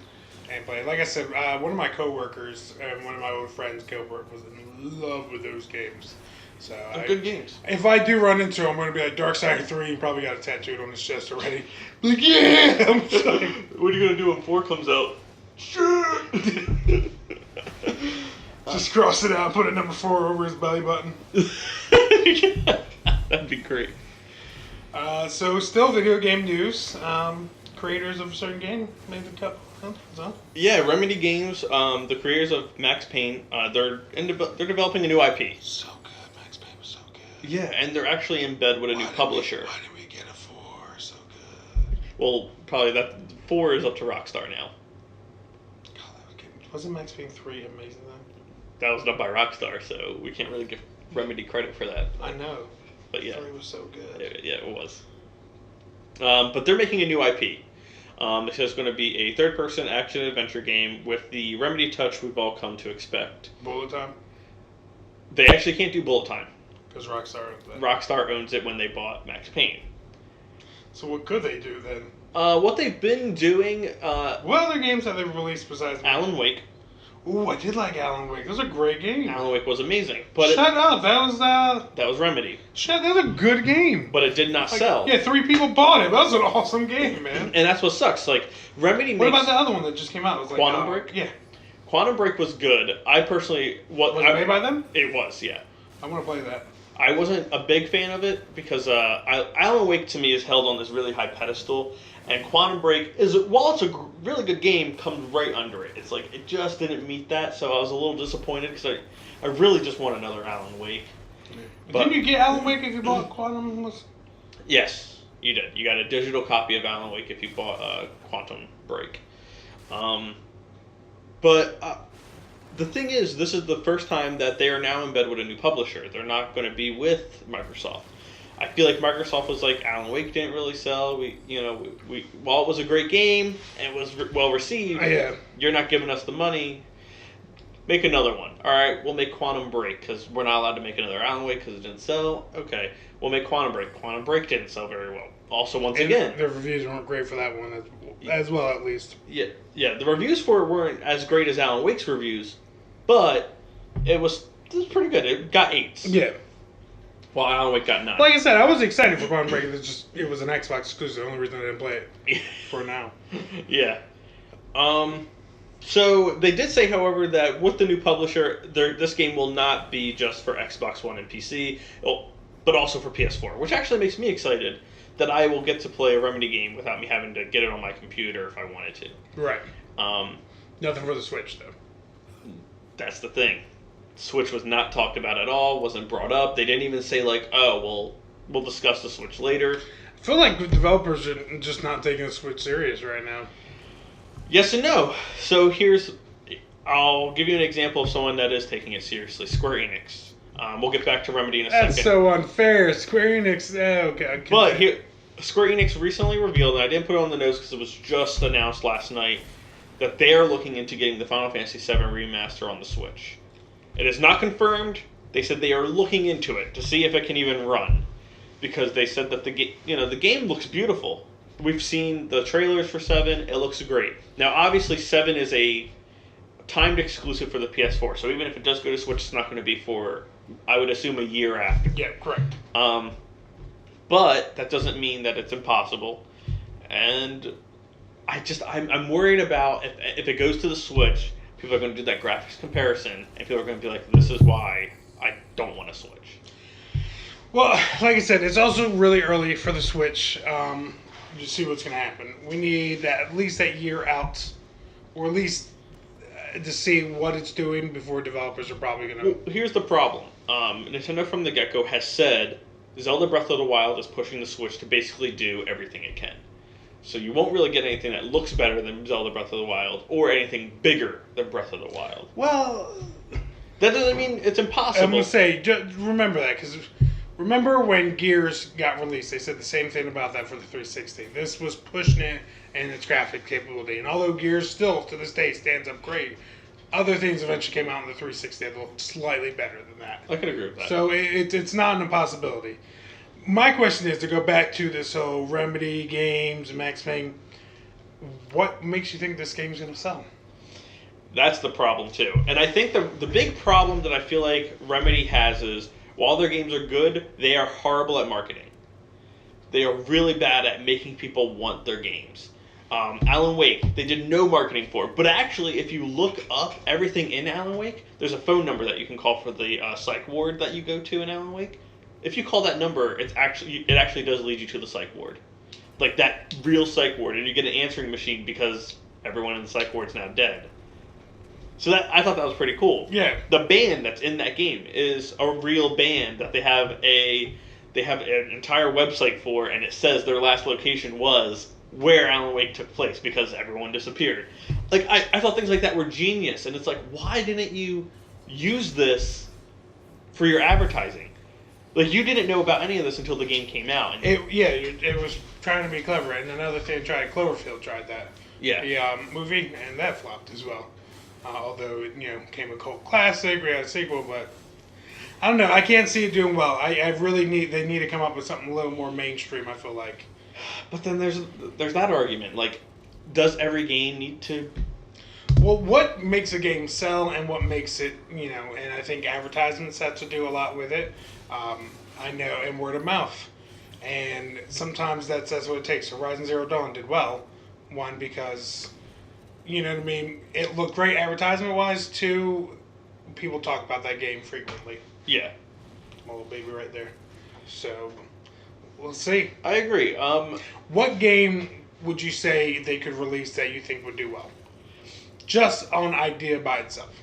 and play. Like I said, one of my coworkers and one of my old friends, Gilbert, was in love with those games. So they're good games. If I do run into them, I'm going to be like Darksiders 3. He probably got it tattooed on his chest already. Like, yeah! I'm sorry. What are you going to do when 4 comes out? Shit! Just cross it out, put a number 4 over his belly button. That'd be great. So still video game news. Creators of a certain game made a couple. Huh? Yeah, Remedy Games, the creators of Max Payne, they're developing a new IP. So good, Max Payne was so good. Yeah, and they're actually in bed with a new publisher. Why did we get a 4? So good. Well, probably that 4 is up to Rockstar now. Wasn't Max Payne 3 amazing then? That was done by Rockstar, so we can't really give Remedy credit for that. I know. But yeah. 3 was so good. Yeah, it was. But they're making a new IP. This is going to be a third-person action-adventure game with the Remedy touch we've all come to expect. Bullet time? They actually can't do bullet time. Because Rockstar owns that. Rockstar owns it when they bought Max Payne. So what could they do then? What they've been doing... what other games have they released besides... Alan Wake. Ooh, I did like Alan Wake. Those are great games. Alan Wake was amazing. But Shut up. that was Remedy. That was a good game. But it did not sell. Yeah, 3 people bought it. That was an awesome game, man. And that's what sucks. Like, Remedy What makes... about the other one that just came out? It was like, Quantum Break? Yeah. Quantum Break was good. I personally... Was it made by them? It was, yeah. I want to play that. I wasn't a big fan of it because Alan Wake to me is held on this really high pedestal, and Quantum Break is, while it's a really good game, comes right under it. It's like it just didn't meet that, so I was a little disappointed because I really just want another Alan Wake. But didn't you get Alan Wake if you bought Quantum? Yes, you did. You got a digital copy of Alan Wake if you bought Quantum Break. The thing is, this is the first time that they are now in bed with a new publisher. They're not going to be with Microsoft. I feel like Microsoft was like, Alan Wake didn't really sell. While it was a great game and it was well received, you're not giving us the money. Make another one. All right, we'll make Quantum Break because we're not allowed to make another Alan Wake because it didn't sell. Okay, we'll make Quantum Break. Quantum Break didn't sell very well. Also, once again, the reviews weren't great for that one as well, at least. Yeah. The reviews for it weren't as great as Alan Wake's reviews, but it was pretty good. It got 8s. Yeah. While Alan Wake got 9. Like I said, I was excited for Quantum Break. It was an Xbox exclusive. The only reason I didn't play it for now. Yeah. So they did say, however, that with the new publisher, this game will not be just for Xbox One and PC, but also for PS4, which actually makes me excited that I will get to play a Remedy game without me having to get it on my computer if I wanted to. Right. Nothing for the Switch, though. That's the thing. Switch was not talked about at all, wasn't brought up. They didn't even say, like, oh, we'll discuss the Switch later. I feel like the developers are just not taking the Switch serious right now. Yes and no. So I'll give you an example of someone that is taking it seriously. Square Enix. We'll get back to Remedy in a second. That's so unfair. Square Enix, okay. But Square Enix recently revealed, and I didn't put it on the notes because it was just announced last night, that they are looking into getting the Final Fantasy VII Remaster on the Switch. It is not confirmed. They said they are looking into it to see if it can even run, because they said that the game looks beautiful. We've seen the trailers for 7. It looks great. Now, obviously, 7 is a timed exclusive for the PS4, so even if it does go to Switch, it's not going to be for, I would assume, a year after. Yeah, correct. But that doesn't mean that it's impossible. And I'm worried about if it goes to the Switch, people are going to do that graphics comparison, and people are going to be like, this is why I don't want to Switch. Well, like I said, it's also really early for the Switch. You see what's going to happen. We need at least that year out, or at least to see what it's doing before developers are probably going to... Well, here's the problem. Nintendo from the get-go has said Zelda Breath of the Wild is pushing the Switch to basically do everything it can. So you won't really get anything that looks better than Zelda Breath of the Wild, or anything bigger than Breath of the Wild. Well... That doesn't mean it's impossible. I'm going to say, just remember that, because... Remember when Gears got released, they said the same thing about that for the 360. This was pushing it and its graphic capability. And although Gears still, to this day, stands up great, other things eventually came out in the 360 that looked slightly better than that. I can agree with that. So it's not an impossibility. My question is, to go back to this whole Remedy games and Max Payne, what makes you think this game's going to sell? That's the problem, too. And I think the big problem that I feel like Remedy has is, while their games are good, they are horrible at marketing. They are really bad at making people want their games. Alan Wake, they did no marketing for. But actually, if you look up everything in Alan Wake, there's a phone number that you can call for the psych ward that you go to in Alan Wake. If you call that number, it actually does lead you to the psych ward. Like that real psych ward. And you get an answering machine because everyone in the psych ward's now dead. So I thought that was pretty cool. Yeah. The band that's in that game is a real band that they have an entire website for, and it says their last location was where Alan Wake took place because everyone disappeared. Like, I thought things like that were genius, and it's like, why didn't you use this for your advertising? Like, you didn't know about any of this until the game came out. And it was trying to be clever, and another thing Cloverfield tried that. Yeah. The movie, and that flopped as well. Although it became a cult classic, we had a sequel, but I don't know. I can't see it doing well. They need to come up with something a little more mainstream. I feel like. But then there's that argument. Like, does every game need to? Well, what makes a game sell and what makes it, and I think advertisements have to do a lot with it. I know, and word of mouth. And sometimes that's what it takes. Horizon Zero Dawn did well. One, because, you know what I mean, it looked great advertisement-wise. Two, people talk about that game frequently. Yeah. My little baby right there. So, we'll see. I agree. What game would you say they could release that you think would do well? Just on idea by itself.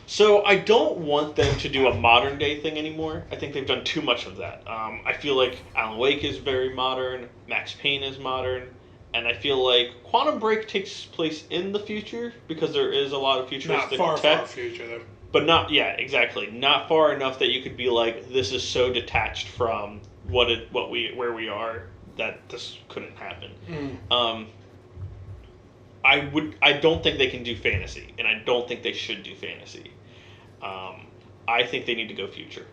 So I don't want them to do a modern day thing anymore. I think they've done too much of that. I feel like Alan Wake is very modern, Max Payne is modern, and I feel like Quantum Break takes place in the future because there is a lot of futuristic Not tech. far future though. But not far enough that you could be like, this is so detached from where we are that this couldn't happen. I don't think they can do fantasy, and I don't think they should do fantasy. I think they need to go future.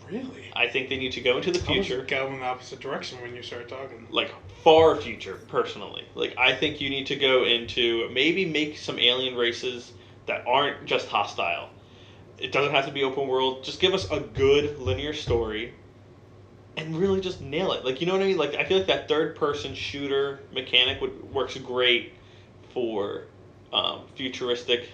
Really? I think they need to go into the future. I was going the opposite direction when you started talking. Like, far future, personally. Like, I think you need to go into, maybe make some alien races that aren't just hostile. It doesn't have to be open world. Just give us a good linear story and really just nail it. Like, you know what I mean? Like, I feel like that third-person shooter mechanic works great for futuristic,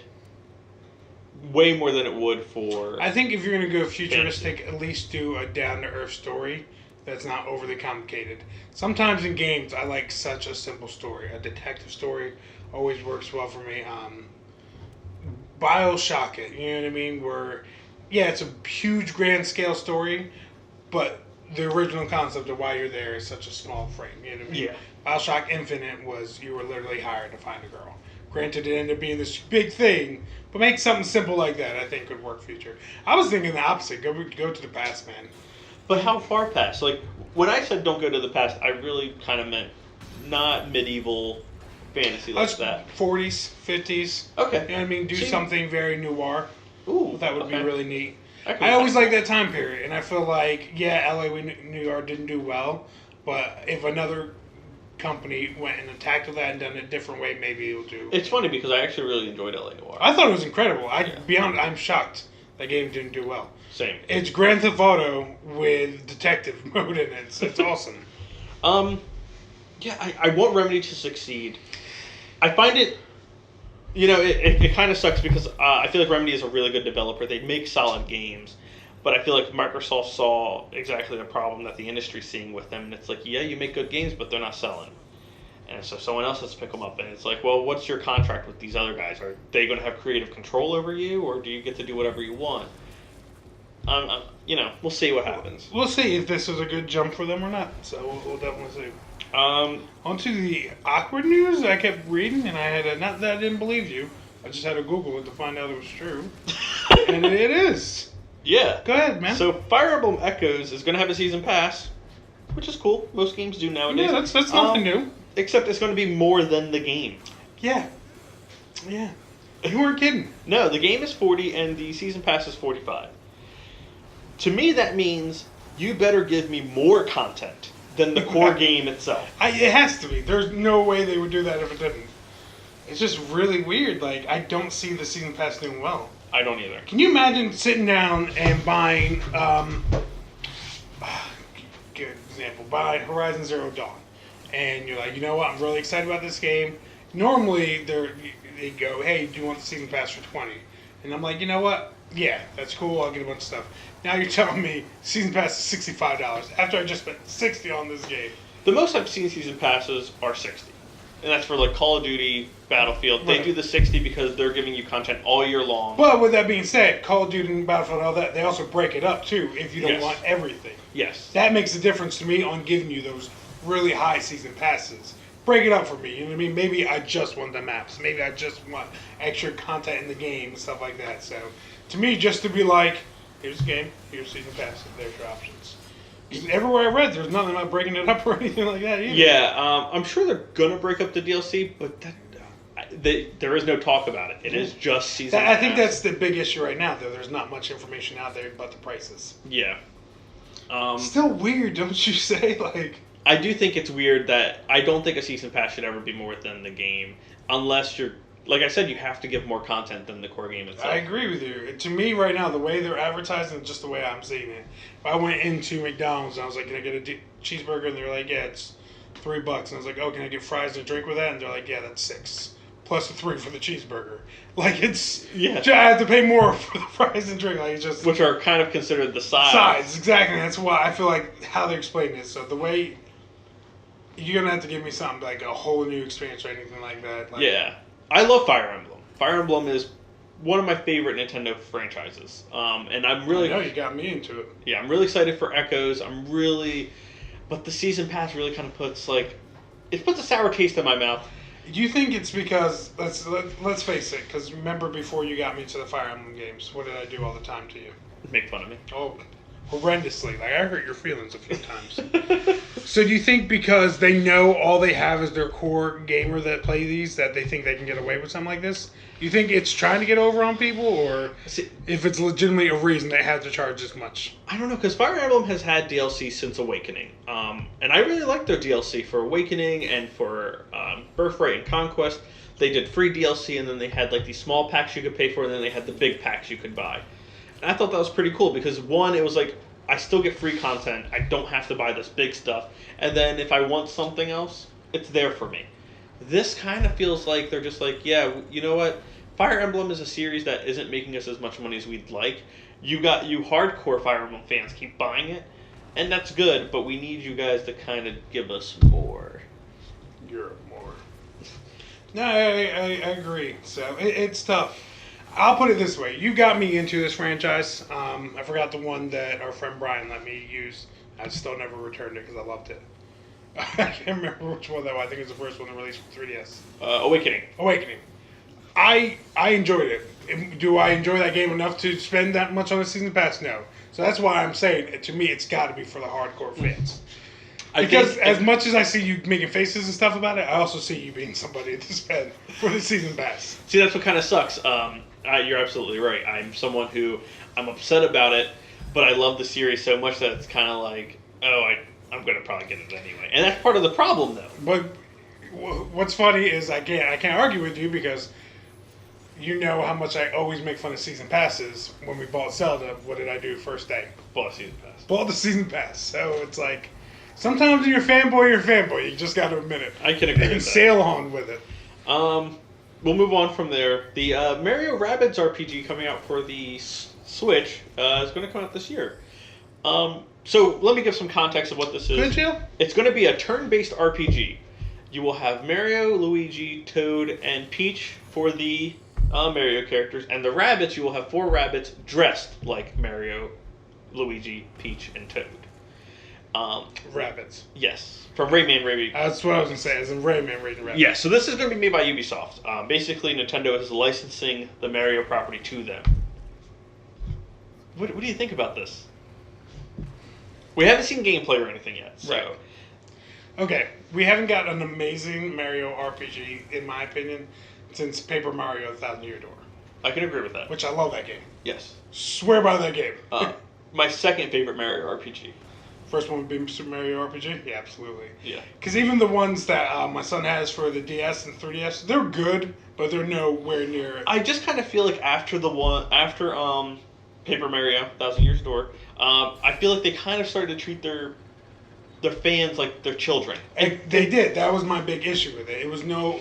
way more than it would for. I think if you're going to go futuristic, fantasy. At least do a down-to-earth story that's not overly complicated. Sometimes in games, I like such a simple story. A detective story always works well for me. BioShock it, you know what I mean? Where, yeah, it's a huge grand scale story, but the original concept of why you're there is such a small frame, you know what I mean? Yeah. BioShock Infinite was you were literally hired to find a girl. Granted, it ended up being this big thing, but make something simple like that, I think, could work future. I was thinking the opposite. Go to the past, man. But how far past? Like, when I said don't go to the past, I really kind of meant not medieval fantasy like that. 40s, 50s. Okay. You know what I mean? Do something very noir. Ooh. That would be really neat. I always like that time period, and I feel like, yeah, LA, New York didn't do well, but if another company went and attacked with that and done it a different way, maybe it'll do. It's funny because I actually really enjoyed LA Noire. I thought it was incredible. I'm shocked that game didn't do well. Same. It's Grand Theft Auto with detective mode in it. It's awesome. Yeah, I want Remedy to succeed. I find it, it kind of sucks because I feel like Remedy is a really good developer. They make solid games, but I feel like Microsoft saw exactly the problem that the industry's seeing with them, and it's like, yeah, you make good games, but they're not selling. And so someone else has to pick them up, and it's like, well, what's your contract with these other guys? Are they going to have creative control over you, or do you get to do whatever you want? We'll see what happens. We'll see if this is a good jump for them or not. So we'll definitely see. On to the awkward news. I kept reading, and I had not that I didn't believe you. I just had to Google it to find out it was true, and it is. Yeah. Go ahead, man. So Fire Emblem Echoes is going to have a season pass, which is cool. Most games do nowadays. Yeah, that's nothing new. Except it's going to be more than the game. Yeah. You weren't kidding. No, the game is 40 and the season pass is 45. To me, that means you better give me more content than the core game itself. It has to be. There's no way they would do that if it didn't. It's just really weird. Like, I don't see the season pass doing well. I don't either. Can you imagine sitting down and buying, good example, buying Horizon Zero Dawn, and you're like, you know what, I'm really excited about this game. Normally, they go, hey, do you want the season pass for $20? And I'm like, you know what? Yeah, that's cool. I'll get a bunch of stuff. Now you're telling me season pass is $65 after I just spent $60 on this game. The most I've seen season passes are $60. And that's for like Call of Duty, Battlefield. They do the $60 because they're giving you content all year long. But with that being said, Call of Duty and Battlefield and all that, they also break it up too if you don't want everything. Yes. That makes a difference to me on giving you those really high season passes break it up for me. You know what I mean? Maybe I just want the maps. Maybe I just want extra content in the game and stuff like that. So, to me, just to be like, here's the game, here's season pass, there's your options. Because everywhere I read, there's nothing about breaking it up or anything like that either. Yeah, I'm sure they're gonna break up the DLC, but there is no talk about it. It is just season pass. I think that's the big issue right now, though. There's not much information out there about the prices. Yeah. Still weird, don't you say? Like, I do think it's weird that I don't think a season pass should ever be more than the game, unless you're, like I said, you have to give more content than the core game itself. I agree with you. To me, right now, the way they're advertising, just the way I'm seeing it. If I went into McDonald's and I was like, "Can I get a cheeseburger?" and they're like, "Yeah, it's $3." And I was like, "Oh, can I get fries and a drink with that?" And they're like, "Yeah, that's $6 plus the $3 for the cheeseburger." Like, it's I have to pay more for the fries and drink. Like, it's just which are kind of considered the sides. Sides, exactly. That's why I feel like how they're explaining it. So the way you're gonna have to give me something like a whole new experience or anything like that. Like, yeah, I love Fire Emblem. Fire Emblem is one of my favorite Nintendo franchises, and I'm really. I know you got me into it. Yeah, I'm really excited for Echoes. But the season pass really kind of puts a sour taste in my mouth. Do you think it's because let's face it? Because remember before you got me to the Fire Emblem games, what did I do all the time to you? Make fun of me. Oh, horrendously! Like, I hurt your feelings a few times. So do you think because they know all they have is their core gamer that play these, that they think they can get away with something like this? Do you think it's trying to get over on people, or if it's legitimately a reason they had to charge this much? I don't know, because Fire Emblem has had DLC since Awakening, and I really like their DLC for Awakening and for Birthright and Conquest. They did free DLC, and then they had like these small packs you could pay for, and then they had the big packs you could buy. And I thought that was pretty cool because one, it was like I still get free content. I don't have to buy this big stuff, and then if I want something else, it's there for me. This kind of feels like they're just like, yeah, you know what? Fire Emblem is a series that isn't making us as much money as we'd like. You hardcore Fire Emblem fans keep buying it, and that's good, but we need you guys to kind of give us more. You're more. No, I agree. So it's tough. I'll put it this way. You got me into this franchise. I forgot the one that our friend Brian let me use. I still never returned it because I loved it. I can't remember which one though. I think it was the first one that released for 3DS. Awakening. I enjoyed it. Do I enjoy that game enough to spend that much on a season pass? No. So that's why I'm saying, to me, it's got to be for the hardcore fans. Because as much as I see you making faces and stuff about it, I also see you being somebody to spend for the season pass. See, that's what kind of sucks. You're absolutely right. I'm someone who, I'm upset about it, but I love the series so much that it's kind of like, I'm going to probably get it anyway. And that's part of the problem, though. But what's funny is I can't argue with you because you know how much I always make fun of season passes. When we bought Zelda, what did I do first day? Bought a season pass. Bought the season pass. So it's like, sometimes you're a fanboy. You just got to admit it. I can agree with that. And sail on with it. We'll move on from there. The Mario Rabbids RPG coming out for the Switch is going to come out this year. So let me give some context of what this is. Could you? It's going to be a turn-based RPG. You will have Mario, Luigi, Toad, and Peach for the Mario characters. And the rabbits, you will have 4 rabbits dressed like Mario, Luigi, Peach, and Toad. Rabbits. Yes. From Rayman Rabbit. That's what I was going to say, as in Rayman Rabbit. Yeah, so this is going to be made by Ubisoft. Basically, Nintendo is licensing the Mario property to them. What do you think about this? We haven't seen gameplay or anything yet, so... Right. Okay, we haven't got an amazing Mario RPG, in my opinion, since Paper Mario: The Thousand Year Door. I can agree with that. Which I love that game. Yes. Swear by that game. My second favorite Mario RPG. First one would be Super Mario RPG? Yeah, absolutely. Yeah. Because even the ones that my son has for the DS and 3DS, they're good, but they're nowhere near... I just kind of feel like after Paper Mario: Thousand Years Door, I feel like they kind of started to treat their fans like their children. And they did. That was my big issue with it. It was no...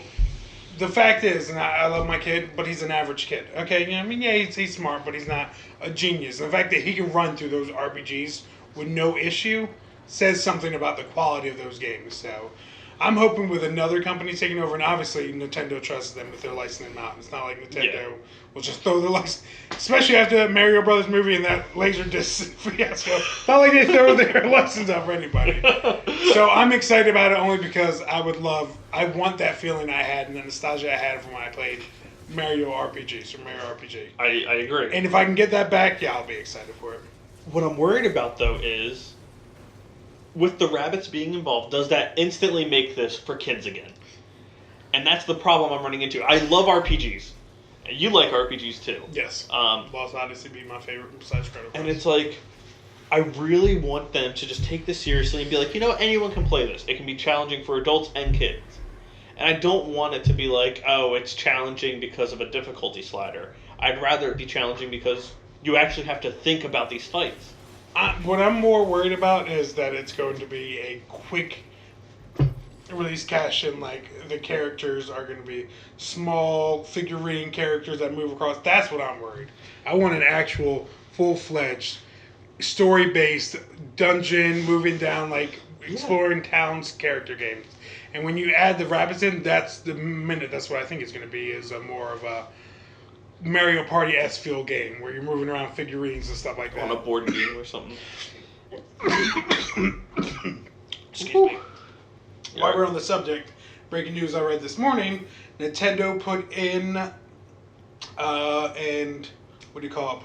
The fact is, and I love my kid, but he's an average kid. Okay, you know, I mean, yeah, he's smart, but he's not a genius. And the fact that he can run through those RPGs with no issue says something about the quality of those games. So I'm hoping with another company taking over, and obviously Nintendo trusts them with their licensing out. It's not like Nintendo will just throw their license, especially after that Mario Brothers movie and that Laserdisc fiasco. Not like they throw their license out for anybody. So I'm excited about it only because I want that feeling I had and the nostalgia I had from when I played Mario RPG, Super Mario RPG. I agree. And if I can get that back, yeah, I'll be excited for it. What I'm worried about, though, is with the rabbits being involved, does that instantly make this for kids again? And that's the problem I'm running into. I love RPGs. And you like RPGs, too. Yes. Lost Odyssey be my favorite besides Chrono Cross. And it's like, I really want them to just take this seriously and be like, anyone can play this. It can be challenging for adults and kids. And I don't want it to be like, oh, it's challenging because of a difficulty slider. I'd rather it be challenging because you actually have to think about these fights. What I'm more worried about is that it's going to be a quick release cash-in. Like, the characters are going to be small figurine characters that move across. That's what I'm worried. I want an actual full-fledged story-based dungeon moving down, like, exploring towns character games. And when you add the rabbits in, that's what I think it's going to be, is a more of a Mario Party-esque feel game where you're moving around figurines and stuff like that. On a board game or something. Excuse me. While we're on the subject, breaking news I read this morning, Nintendo put in, put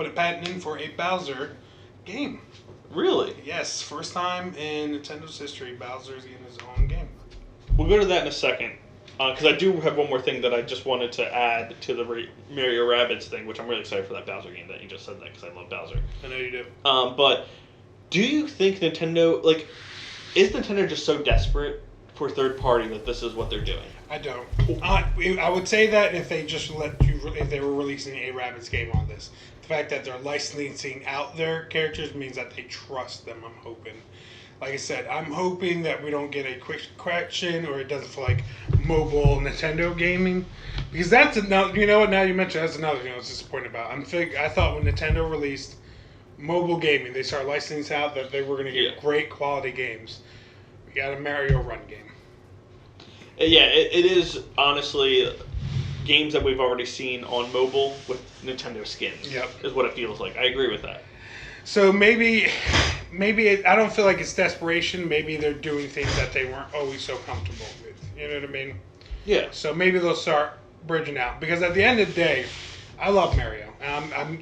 a patent in for a Bowser game. Really? Yes, first time in Nintendo's history, Bowser's getting his own game. We'll go to that in a second. Because I do have one more thing that I just wanted to add to the Mario Rabbids thing, which I'm really excited for that Bowser game that you just said that, because I love Bowser. I know you do. But do you think Nintendo, is Nintendo just so desperate for third party that this is what they're doing? I don't. I would say that if they just if they were releasing a Rabbids game on this, the fact that they're licensing out their characters means that they trust them, I'm hoping. Like I said, I'm hoping that we don't get a quick correction or it doesn't feel like mobile Nintendo gaming. Because that's another, now you mentioned that's another thing I was disappointed about. I thought when Nintendo released mobile gaming, they started licensing out that they were going to get great quality games. We got a Mario Run game. Yeah, it is honestly games that we've already seen on mobile with Nintendo skins. Yep. Is what it feels like. I agree with that. So maybe I don't feel like it's desperation. Maybe they're doing things that they weren't always so comfortable with. You know what I mean? Yeah. So maybe they'll start bridging out. Because at the end of the day, I love Mario.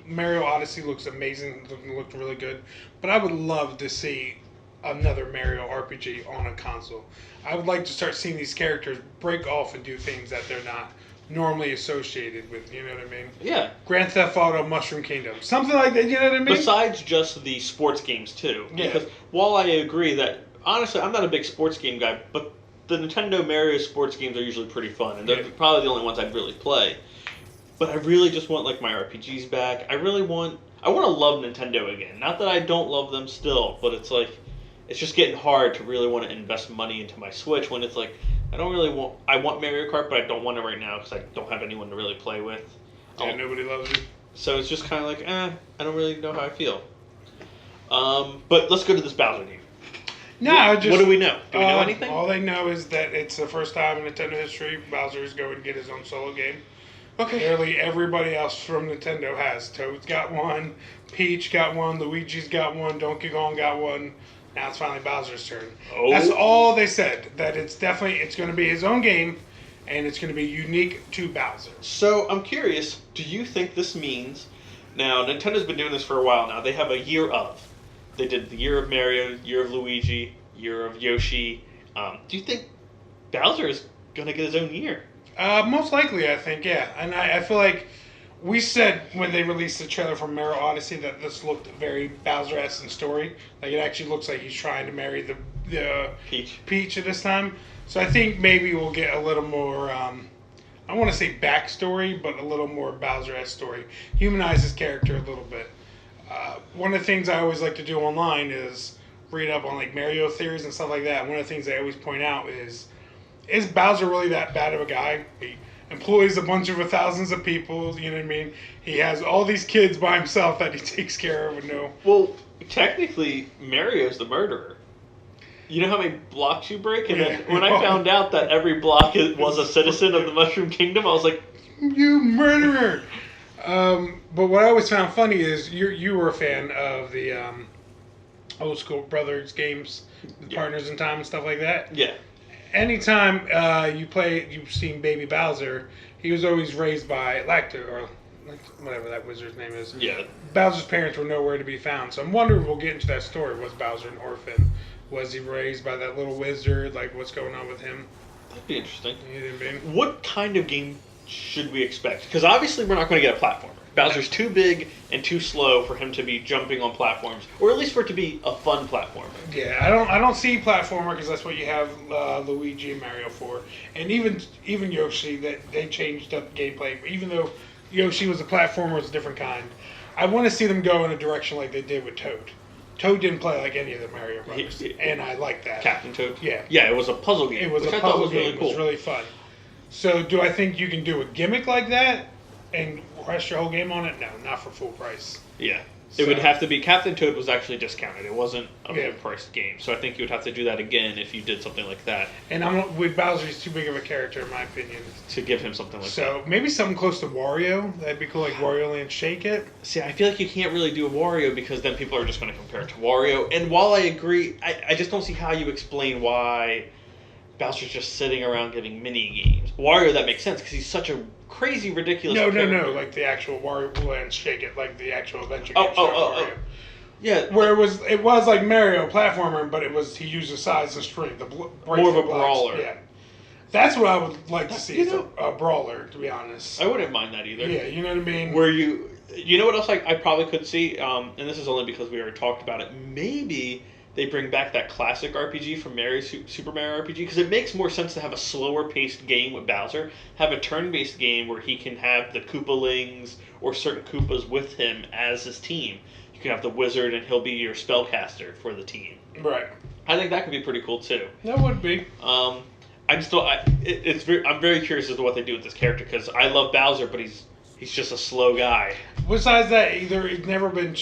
Mario Odyssey looks amazing. Looked really good. But I would love to see another Mario RPG on a console. I would like to start seeing these characters break off and do things that they're not normally associated with, you know what I mean? Yeah. Grand Theft Auto, Mushroom Kingdom. Something like that, you know what I mean? Besides just the sports games, too. Yeah. Because while I agree that, honestly, I'm not a big sports game guy, but the Nintendo Mario sports games are usually pretty fun, and they're probably the only ones I'd really play. But I really just want, my RPGs back. I want to love Nintendo again. Not that I don't love them still, but it's it's just getting hard to really want to invest money into my Switch when it's I want Mario Kart, but I don't want it right now because I don't have anyone to really play with. Yeah, nobody loves you. So it's just kind of I don't really know how I feel. But let's go to this Bowser game. No, what do we know? Do we know anything? All they know is that it's the first time in Nintendo history Bowser is going to get his own solo game. Okay. Nearly everybody else from Nintendo has. Toad's got one, Peach got one, Luigi's got one, Donkey Kong got one. Now it's finally Bowser's turn. Oh. That's all they said. That it's going to be his own game, and it's going to be unique to Bowser. So I'm curious. Do you think this means? Now Nintendo's been doing this for a while now. They have a year of. They did the year of Mario, year of Luigi, year of Yoshi. Do you think Bowser is going to get his own year? Most likely, I think, yeah. And I feel like we said when they released the trailer for Mario Odyssey that this looked very Bowser-esque in story. Like, it actually looks like he's trying to marry the Peach at this time. So I think maybe we'll get a little more, I don't want to say backstory, but a little more Bowser-esque story. Humanize his character a little bit. One of the things I always like to do online is read up on, Mario theories and stuff like that. One of the things I always point out is Bowser really that bad of a guy? He employs a bunch of thousands of people, you know what I mean? He has all these kids by himself that he takes care of with no... Well, technically, Mario's the murderer. You know how many blocks you break? And then Yeah. when I found out that every block was a citizen of the Mushroom Kingdom, I was like, You murderer! But what I always found funny is you were a fan of the old school Brothers games, Partners in Time and stuff like that. yeah. Anytime you've seen Baby Bowser, he was always raised by Lacto, or whatever that wizard's name is. Yeah. Bowser's parents were nowhere to be found, so I'm wondering if we'll get into that story. Was Bowser an orphan? Was he raised by that little wizard? Like, what's going on with him? That'd be interesting. You know what I mean? What kind of game should we expect? Because obviously we're not going to get a platformer. Bowser's too big and too slow for him to be jumping on platforms, or at least for it to be a fun platformer. Yeah, I don't see platformer because that's what you have Luigi and Mario for, and even Yoshi, that they changed up the gameplay. Even though Yoshi was a platformer, it's a different kind. I want to see them go in a direction like they did with Toad. Toad didn't play like any of the Mario Brothers, and I like that. Captain Toad. Yeah, yeah, it was a puzzle game. it was which a I thought puzzle was game. really cool. It was really fun. So, do I think you can do a gimmick like that and rest your whole game on it? No, not for full price. Yeah. So- It would have to be. Captain Toad was actually discounted. It wasn't a Yeah. full-priced game. So I think you would have to do that again if you did something like that And with Bowser, he's too big of a character, in my opinion. to give him something like So maybe something close to Wario. That'd be cool, like Wario Land Shake It. that. See, I feel like you can't really do a Wario because then people are just going to compare it to Wario. And while I agree, I just don't see how you explain why Bowser's just sitting around giving mini games. Wario, that makes sense because he's such a crazy, ridiculous No, character. like the actual Wario Land Shake It, like the actual adventure Oh, game. oh, not oh, Wario. oh. Yeah, Where it was like Mario platformer, but he used the size and strength. More of a brawler. Yeah, that's what I would like to see. You Is know- a brawler, to be honest. I wouldn't mind that either. Yeah, you know what I mean. Where you know what else I probably could see, and this is only because we already talked about it. Maybe they bring back that classic RPG from Super Mario RPG because it makes more sense to have a slower paced game with Bowser, have a turn based game where he can have the Koopalings or certain Koopas with him as his team. You can have the wizard and he'll be your spellcaster for the team. Right. I think that could be pretty cool too. That would be. I just don't. I'm very curious as to what they do with this character because I love Bowser, but he's just a slow guy. Besides that, it's never been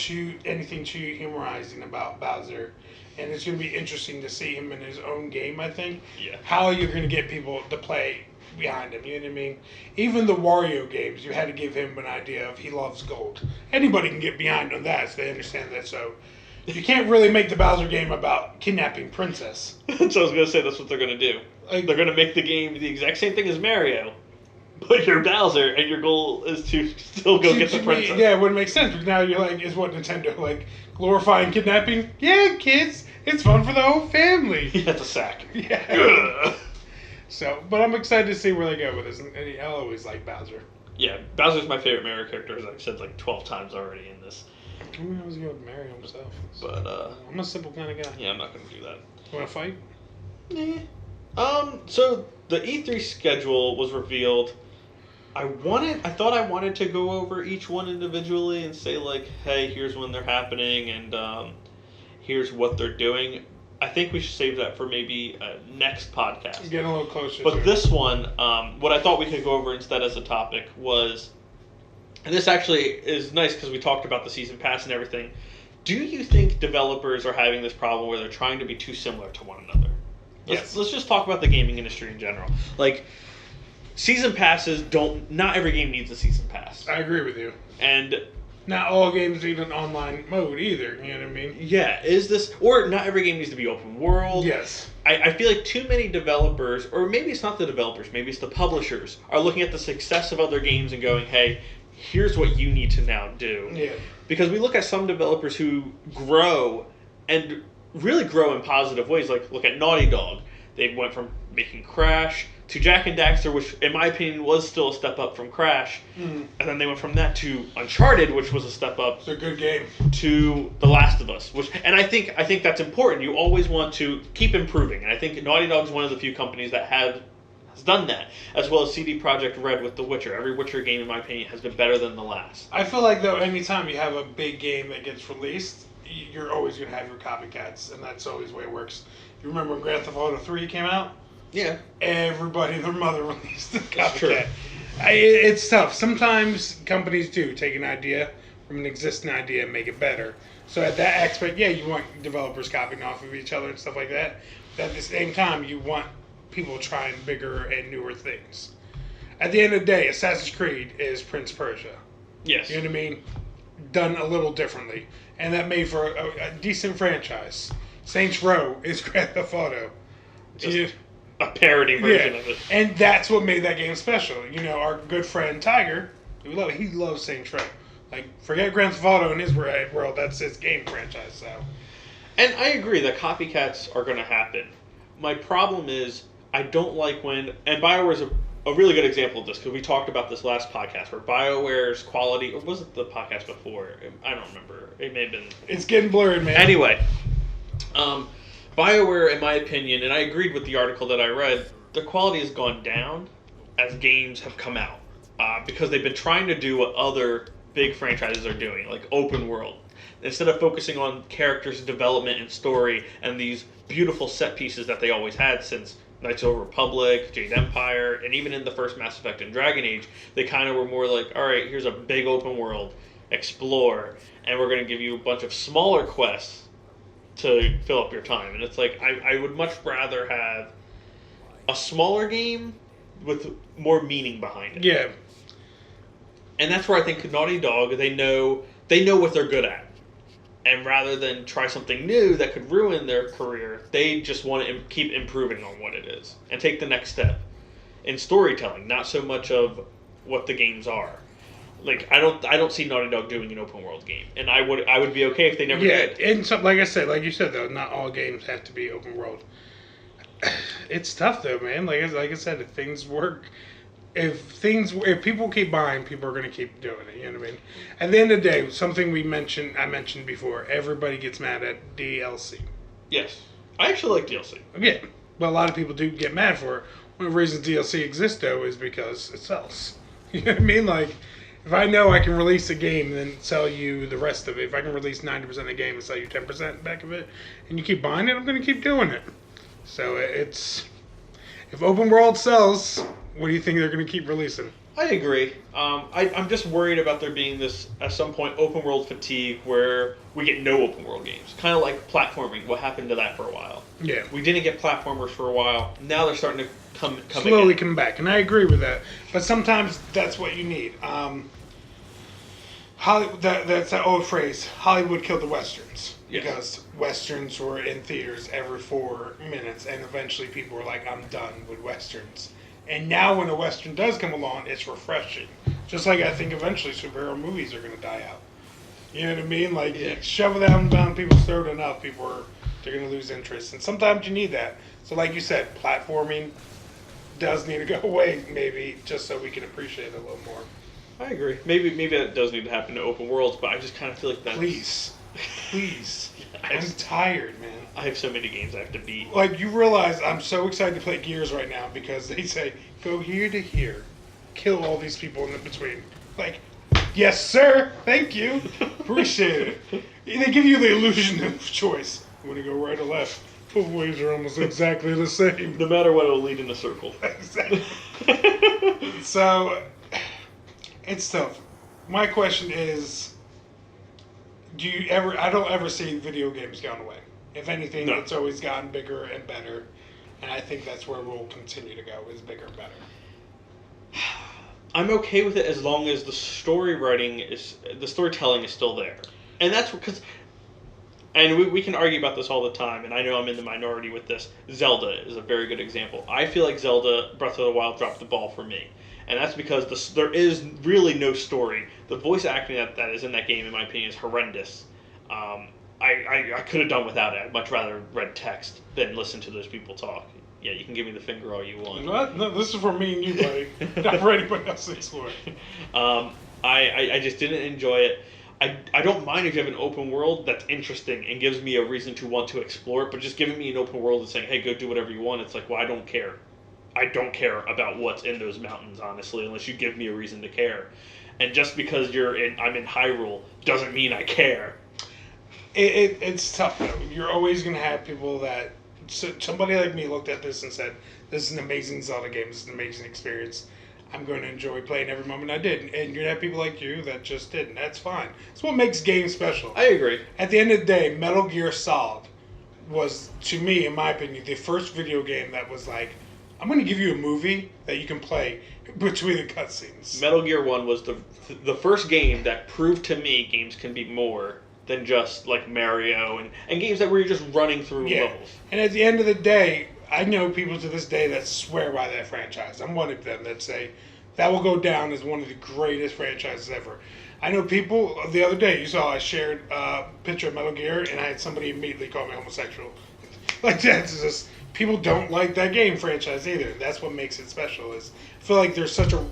anything too humorizing about Bowser. And it's going to be interesting to see him in his own game, I think. Yeah. How you're going to get people to play behind him, you know what I mean? Even the Wario games, you had to give him an idea of he loves gold. Anybody can get behind on that, so they understand that. So you can't really make the Bowser game about kidnapping Princess. So I was going to say that's what they're going to do. Like, They're going to make the game the exact same thing as Mario, but you're Bowser, and your goal is to still go get the princess. Yeah, it wouldn't make sense. Because now you're like, is what Nintendo, like, glorifying kidnapping? Yeah, kids, it's fun for the whole family. He has a sack. Yeah. Ugh. So, but I'm excited to see where they go with this. And I always like Bowser. Yeah, Bowser's my favorite Mario character, as I've said like 12 times already in this. I mean, I was going with Mario himself. But, I'm a simple kind of guy. yeah, I'm not going to do that. Want to fight? So the E3 schedule was revealed. I thought I wanted to go over each one individually and say like, hey, here's when they're happening and here's what they're doing. I think we should save that for maybe a next podcast. Getting a little closer. But to this one, what I thought we could go over instead as a topic was, and this actually is nice because we talked about the season pass and everything. Do you think developers are having this problem where they're trying to be too similar to one another? Yes. Let's just talk about the gaming industry in general. Like, season passes not every game needs a season pass. I agree with you. And Not all games need an online mode either. You know what I mean? yeah, or not every game needs to be open world. Yes. I feel like too many developers, or maybe it's not the developers, maybe it's the publishers, are looking at the success of other games and going, hey, here's what you need to now do. Yeah. Because we look at some developers who grow and really grow in positive ways. Like, look at Naughty Dog. They went from making Crash to Jak and Daxter, which, in my opinion, was still a step up from Crash. Mm-hmm. And then they went from that to Uncharted, which was a step up It's a good game. to The Last of Us. And I think that's important. You always want to keep improving. And I think Naughty Dog is one of the few companies that has done that, as well as CD Projekt Red with The Witcher. Every Witcher game, in my opinion, has been better than the last. I feel like, though, anytime you have a big game that gets released, you're always going to have your copycats, and that's always the way it works. You remember when Grand Theft Auto 3 came out? Yeah. Everybody and their mother released a That's true. copycat. It's tough. Sometimes companies do take an idea from an existing idea and make it better. So at that aspect, yeah, you want developers copying off of each other and stuff like that. But at the same time, you want people trying bigger and newer things. At the end of the day, Assassin's Creed is Prince Persia. Yes. You know what I mean? Done a little differently. And that made for a decent franchise. Saints Row is Grand Theft Auto. Just a parody version of it. And that's what made that game special. You know, our good friend Tiger, we love it. He loves Saints Row. Like, forget Grand Theft Auto in his world. That's his game franchise. So, and I agree that copycats are going to happen. My problem is I don't like when, and BioWare is a really good example of this because we talked about this last podcast where BioWare's quality, or was it the podcast before? I don't remember. It may have been. It's getting blurred, man. Anyway, BioWare, in my opinion, and I agreed with the article that I read, their quality has gone down as games have come out because they've been trying to do what other big franchises are doing, like open world. Instead of focusing on characters' development and story and these beautiful set pieces that they always had since Knights of the Republic, Jade Empire, and even in the first Mass Effect and Dragon Age, they kind of were more like, all right, here's a big open world, explore, and we're going to give you a bunch of smaller quests to fill up your time. And it's like, I would much rather have a smaller game with more meaning behind it. Yeah. And that's where I think Naughty Dog, they know what they're good at. And rather than try something new that could ruin their career, they just want to keep improving on what it is and take the next step in storytelling, not so much of what the games are. Like I don't see Naughty Dog doing an open world game, and I would be okay if they never did. Yeah, and so, like you said though, not all games have to be open world. It's tough though, man. Like I said, if things work. If people keep buying, people are going to keep doing it. You know what I mean? At the end of the day, something I mentioned before, everybody gets mad at DLC. Yes. I actually like DLC. Yeah. But a lot of people do get mad for it. One of the reasons DLC exists, though, is because it sells. You know what I mean? Like, if I know I can release a game and then sell you the rest of it, if I can release 90% of the game and sell you 10% back of it, and you keep buying it, I'm going to keep doing it. So it's... If open world sells... What do you think they're going to keep releasing? I agree. I'm just worried about there being this, at some point, open world fatigue where we get no open world games. Kind of like platforming. What happened to that for a while? Yeah. We didn't get platformers for a while. Now they're starting to come slowly again. come back. And I agree with that. But sometimes that's what you need. That's that old phrase, Hollywood killed the Westerns. Yes. Because Westerns were in theaters every 4 minutes. And eventually people were like, I'm done with Westerns. And now when a Western does come along, it's refreshing. Just like I think eventually superhero movies are going to die out. You know what I mean? Like, shove it down people's throat enough, they're going to lose interest. And sometimes you need that. So like you said, platforming does need to go away, maybe, just so we can appreciate it a little more. I agree. Maybe that does need to happen to open worlds, but I just kind of feel like that's... Please. I'm tired, man. I have so many games I have to beat. Like, you realize I'm so excited to play Gears right now because they say, go here to here, kill all these people in between. Like, yes, sir, thank you, appreciate it. They give you the illusion of choice. You want to go right or left? Both ways are almost exactly the same. No matter what, it'll lead in a circle. Exactly. So, it's tough. My question is, I don't ever see video games going away. If anything, It's always gotten bigger and better. And I think that's where we'll continue to go, is bigger and better. I'm okay with it as long as the storytelling is still there. And that's because, and we can argue about this all the time, and I know I'm in the minority with this. Zelda is a very good example. I feel like Zelda Breath of the Wild dropped the ball for me. And that's because there is really no story. The voice acting that is in that game, in my opinion, is horrendous. I could have done without it. I'd much rather read text than listen to those people talk. Yeah, you can give me the finger all you want. What? No, this is for me and you, buddy. Not for anybody else to explore. I just didn't enjoy it. I don't mind if you have an open world that's interesting and gives me a reason to want to explore it, but just giving me an open world and saying, hey, go do whatever you want, it's like, well, I don't care. I don't care about what's in those mountains, honestly, unless you give me a reason to care. And just because I'm in Hyrule doesn't mean I care. It's tough, though. You're always going to have people that... somebody like me looked at this and said, this is an amazing Zelda game. This is an amazing experience. I'm going to enjoy playing every moment I did. And you're going to have people like you that just didn't. That's fine. It's what makes games special. I agree. At the end of the day, Metal Gear Solid was, to me, in my opinion, the first video game that was like, I'm going to give you a movie that you can play between the cutscenes. Metal Gear 1 was the first game that proved to me games can be more than just like Mario and games that where you're just running through levels. And at the end of the day, I know people to this day that swear by that franchise. I'm one of them that say that will go down as one of the greatest franchises ever. I know people, the other day, you saw I shared a picture of Metal Gear, and I had somebody immediately call me homosexual. Like, that's just, people don't like that game franchise either. That's what makes it special. Is I feel like there's such a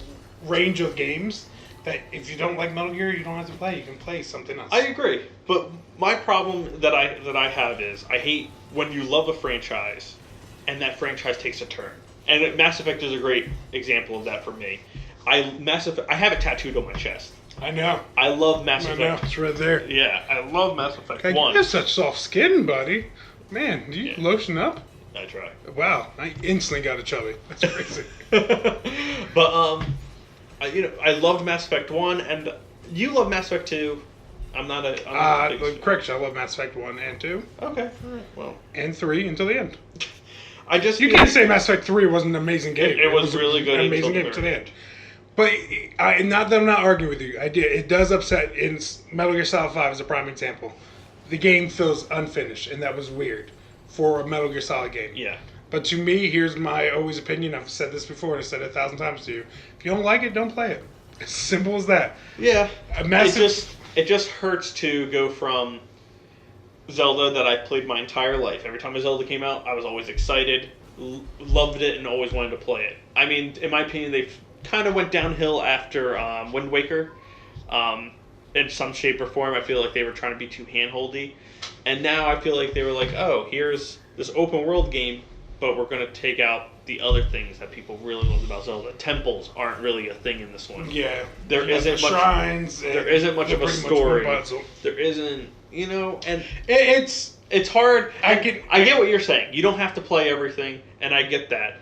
range of games that if you don't like Metal Gear, you don't have to play. You can play something else. I agree, but my problem that I have is I hate when you love a franchise and that franchise takes a turn. And Mass Effect is a great example of that for me. I have it tattooed on my chest. I know. I love Mass Effect. I know, it's right there. Yeah, I love Mass Effect God, 1. you have such soft skin, buddy. Man, do you lotion up? I try. Wow, I instantly got a chubby. That's crazy. But I loved Mass Effect 1, and you love Mass Effect 2. I'm not a big correction, I love Mass Effect 1 and 2. Okay, alright, well. And 3 until the end. You can't say Mass Effect 3 wasn't an amazing game. It was really good. An amazing game to the end. But not that I'm not arguing with you. It does upset. In Metal Gear Solid 5 is a prime example. The game feels unfinished, and that was weird for a Metal Gear Solid game. Yeah. But to me, here's my always opinion. I've said this before, and I've said it 1,000 times to you. If you don't like it, don't play it. It's simple as that. Yeah. It just hurts to go from Zelda that I played my entire life. Every time a Zelda came out, I was always excited, loved it, and always wanted to play it. I mean, in my opinion, they've kind of went downhill after Wind Waker. In some shape or form, I feel like they were trying to be too handholdy. And now I feel like they were like, oh, here's this open world game, but we're going to take out the other things that people really love about Zelda. Temples aren't really a thing in this one. Yeah. There isn't much shrines. There isn't much of a story. There isn't, and it's hard. I get what you're saying. You don't have to play everything, and I get that.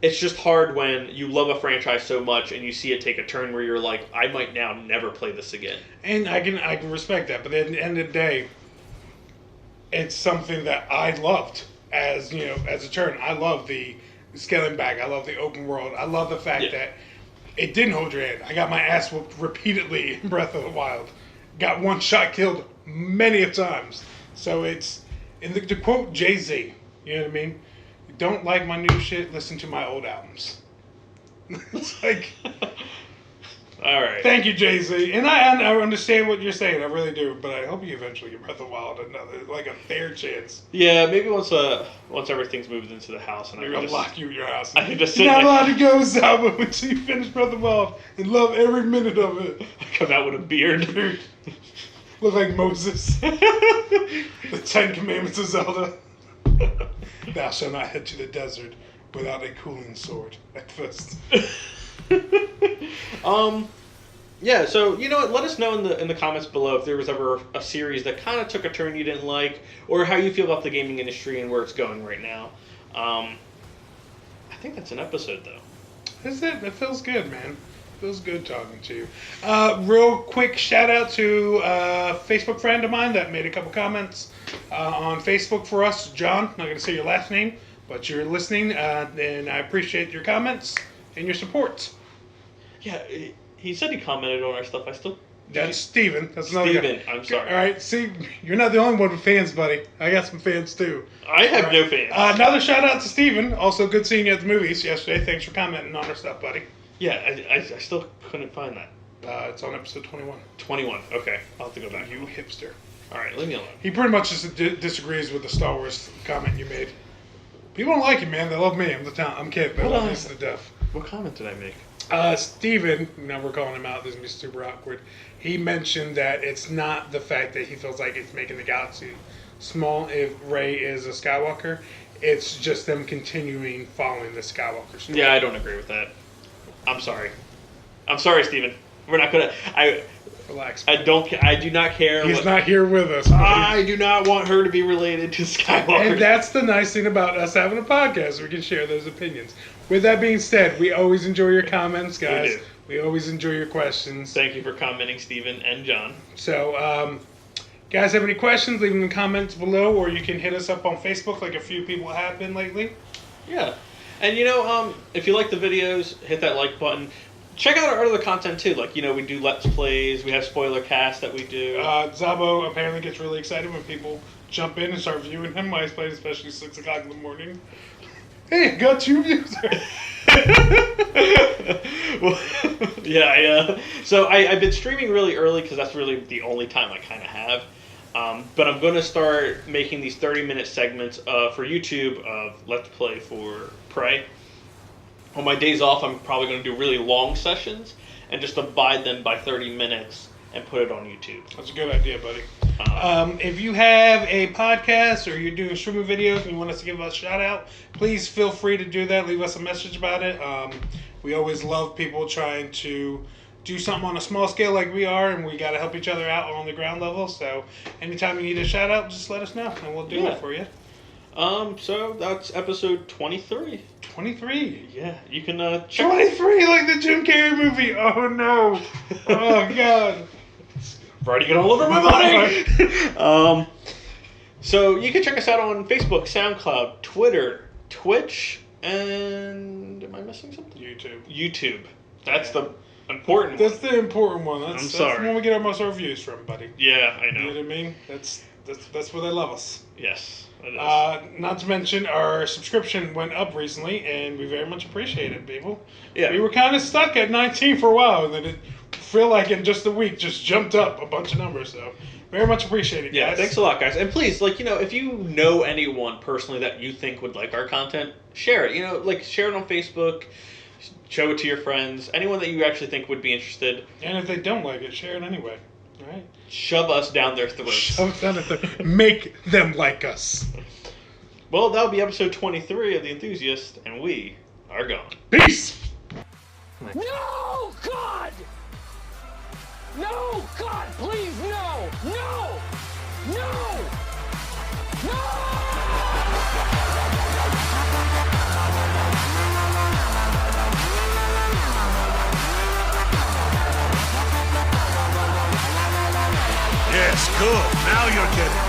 It's just hard when you love a franchise so much and you see it take a turn where you're like, I might now never play this again. And I can respect that, but at the end of the day, it's something that I loved as a turn. I love the scaling back. I love the open world. I love the fact that it didn't hold your hand. I got my ass whooped repeatedly in Breath of the Wild. Got one shot killed many of times. So it's, to quote Jay-Z, you know what I mean? Don't like my new shit, listen to my old albums. It's like, all right. Thank you, Jay-Z. And I understand what you're saying, I really do. But I hope you eventually get Breath of the Wild a fair chance. Yeah, maybe once everything's moved into the house and I'll lock you in your house. I can just sit. You're not allowed to go, Salva, until you finish Breath of the Wild and love every minute of it. I come out with a beard. Look like Moses. The 10 Commandments of Zelda. Thou shalt not head to the desert without a cooling sword at first. Yeah, so let us know in the comments below if there was ever a series that kind of took a turn you didn't like, or how you feel about the gaming industry and where it's going right now. I think that's an episode, though. Is it? It feels good, man. Feels good talking to you. Real quick shout out to a Facebook friend of mine that made a couple comments on Facebook for us. John, not going to say your last name, but you're listening, and I appreciate your comments and your support. Yeah, he said he commented on our stuff. That's Steven. That's another Steven, guy. I'm sorry. All right, see, you're not the only one with fans, buddy. I got some fans, too. I have no fans. Another shout out to Steven. Also, good seeing you at the movies yesterday. Thanks for commenting on our stuff, buddy. Yeah, I still couldn't find that. It's on episode 21. 21, okay. I'll have to go back. You hipster. All right, leave me alone. He pretty much just disagrees with the Star Wars comment you made. People don't like you, man. They love me. I'm kidding. They love me to death. What comment did I make? Steven, now we're calling him out. This is going to be super awkward. He mentioned that it's not the fact that he feels like it's making the galaxy small if Rey is a Skywalker. It's just them continuing following the Skywalker story. Yeah, I don't agree with that. I'm sorry, Steven. We're not gonna. Relax. I do not care. He's not here with us. I do not want her to be related to Skywalker. And that's the nice thing about us having a podcast. We can share those opinions. with that being said, we always enjoy your comments, guys. We do. We always enjoy your questions. Thank you for commenting, Stephen and John. So, guys, have any questions? Leave them in the comments below, or you can hit us up on Facebook like a few people have been lately. Yeah. And, if you like the videos, hit that like button. Check out our other content, too. Like, we do Let's Plays. We have spoiler casts that we do. Zabo apparently gets really excited when people jump in and start viewing him while he's playing, especially 6 o'clock in the morning. Hey, I got 2 views. Well, yeah, so I've been streaming really early because that's really the only time I kind of have. But I'm going to start making these 30-minute segments for YouTube of Let's Play for Prey. On my days off, I'm probably going to do really long sessions and just divide them by 30 minutes and put it on YouTube. That's a good idea, buddy. If you have a podcast or you're doing streaming videos and you want us to give us a shout out, please feel free to do that. Leave us a message about it. We always love people trying to do something on a small scale like we are, and we got to help each other out on the ground level. So anytime you need a shout out, just let us know and we'll do it for you. So that's episode 23. 23? Yeah, you can check 23, like the Jim Carrey movie. Oh no. Oh god. Already get all over my body. So you can check us out on Facebook, SoundCloud, Twitter, Twitch, and am I missing something? YouTube. That's the important one. That's the important one. That's the one we get our most of our views from, buddy. Yeah, I know. You know what I mean? That's where they love us. Yes, it is. Not to mention our subscription went up recently, and we very much appreciate it, people. Yeah. We were kind of stuck at 19 for a while, and then it feel like in just a week just jumped up a bunch of numbers. So very much appreciate it, guys. Yeah, thanks a lot, guys. And please, if you know anyone personally that you think would like our content, share it. Share it on Facebook. Show it to your friends. Anyone that you actually think would be interested. And if they don't like it, share it anyway. All right? Shove us down their throats. Shove down their throats. Make them like us. Well, that'll be episode 23 of The Enthusiast, and we are gone. Peace! No, God! No, God, please, no! No! No! No! Yes, good. Now you're getting it.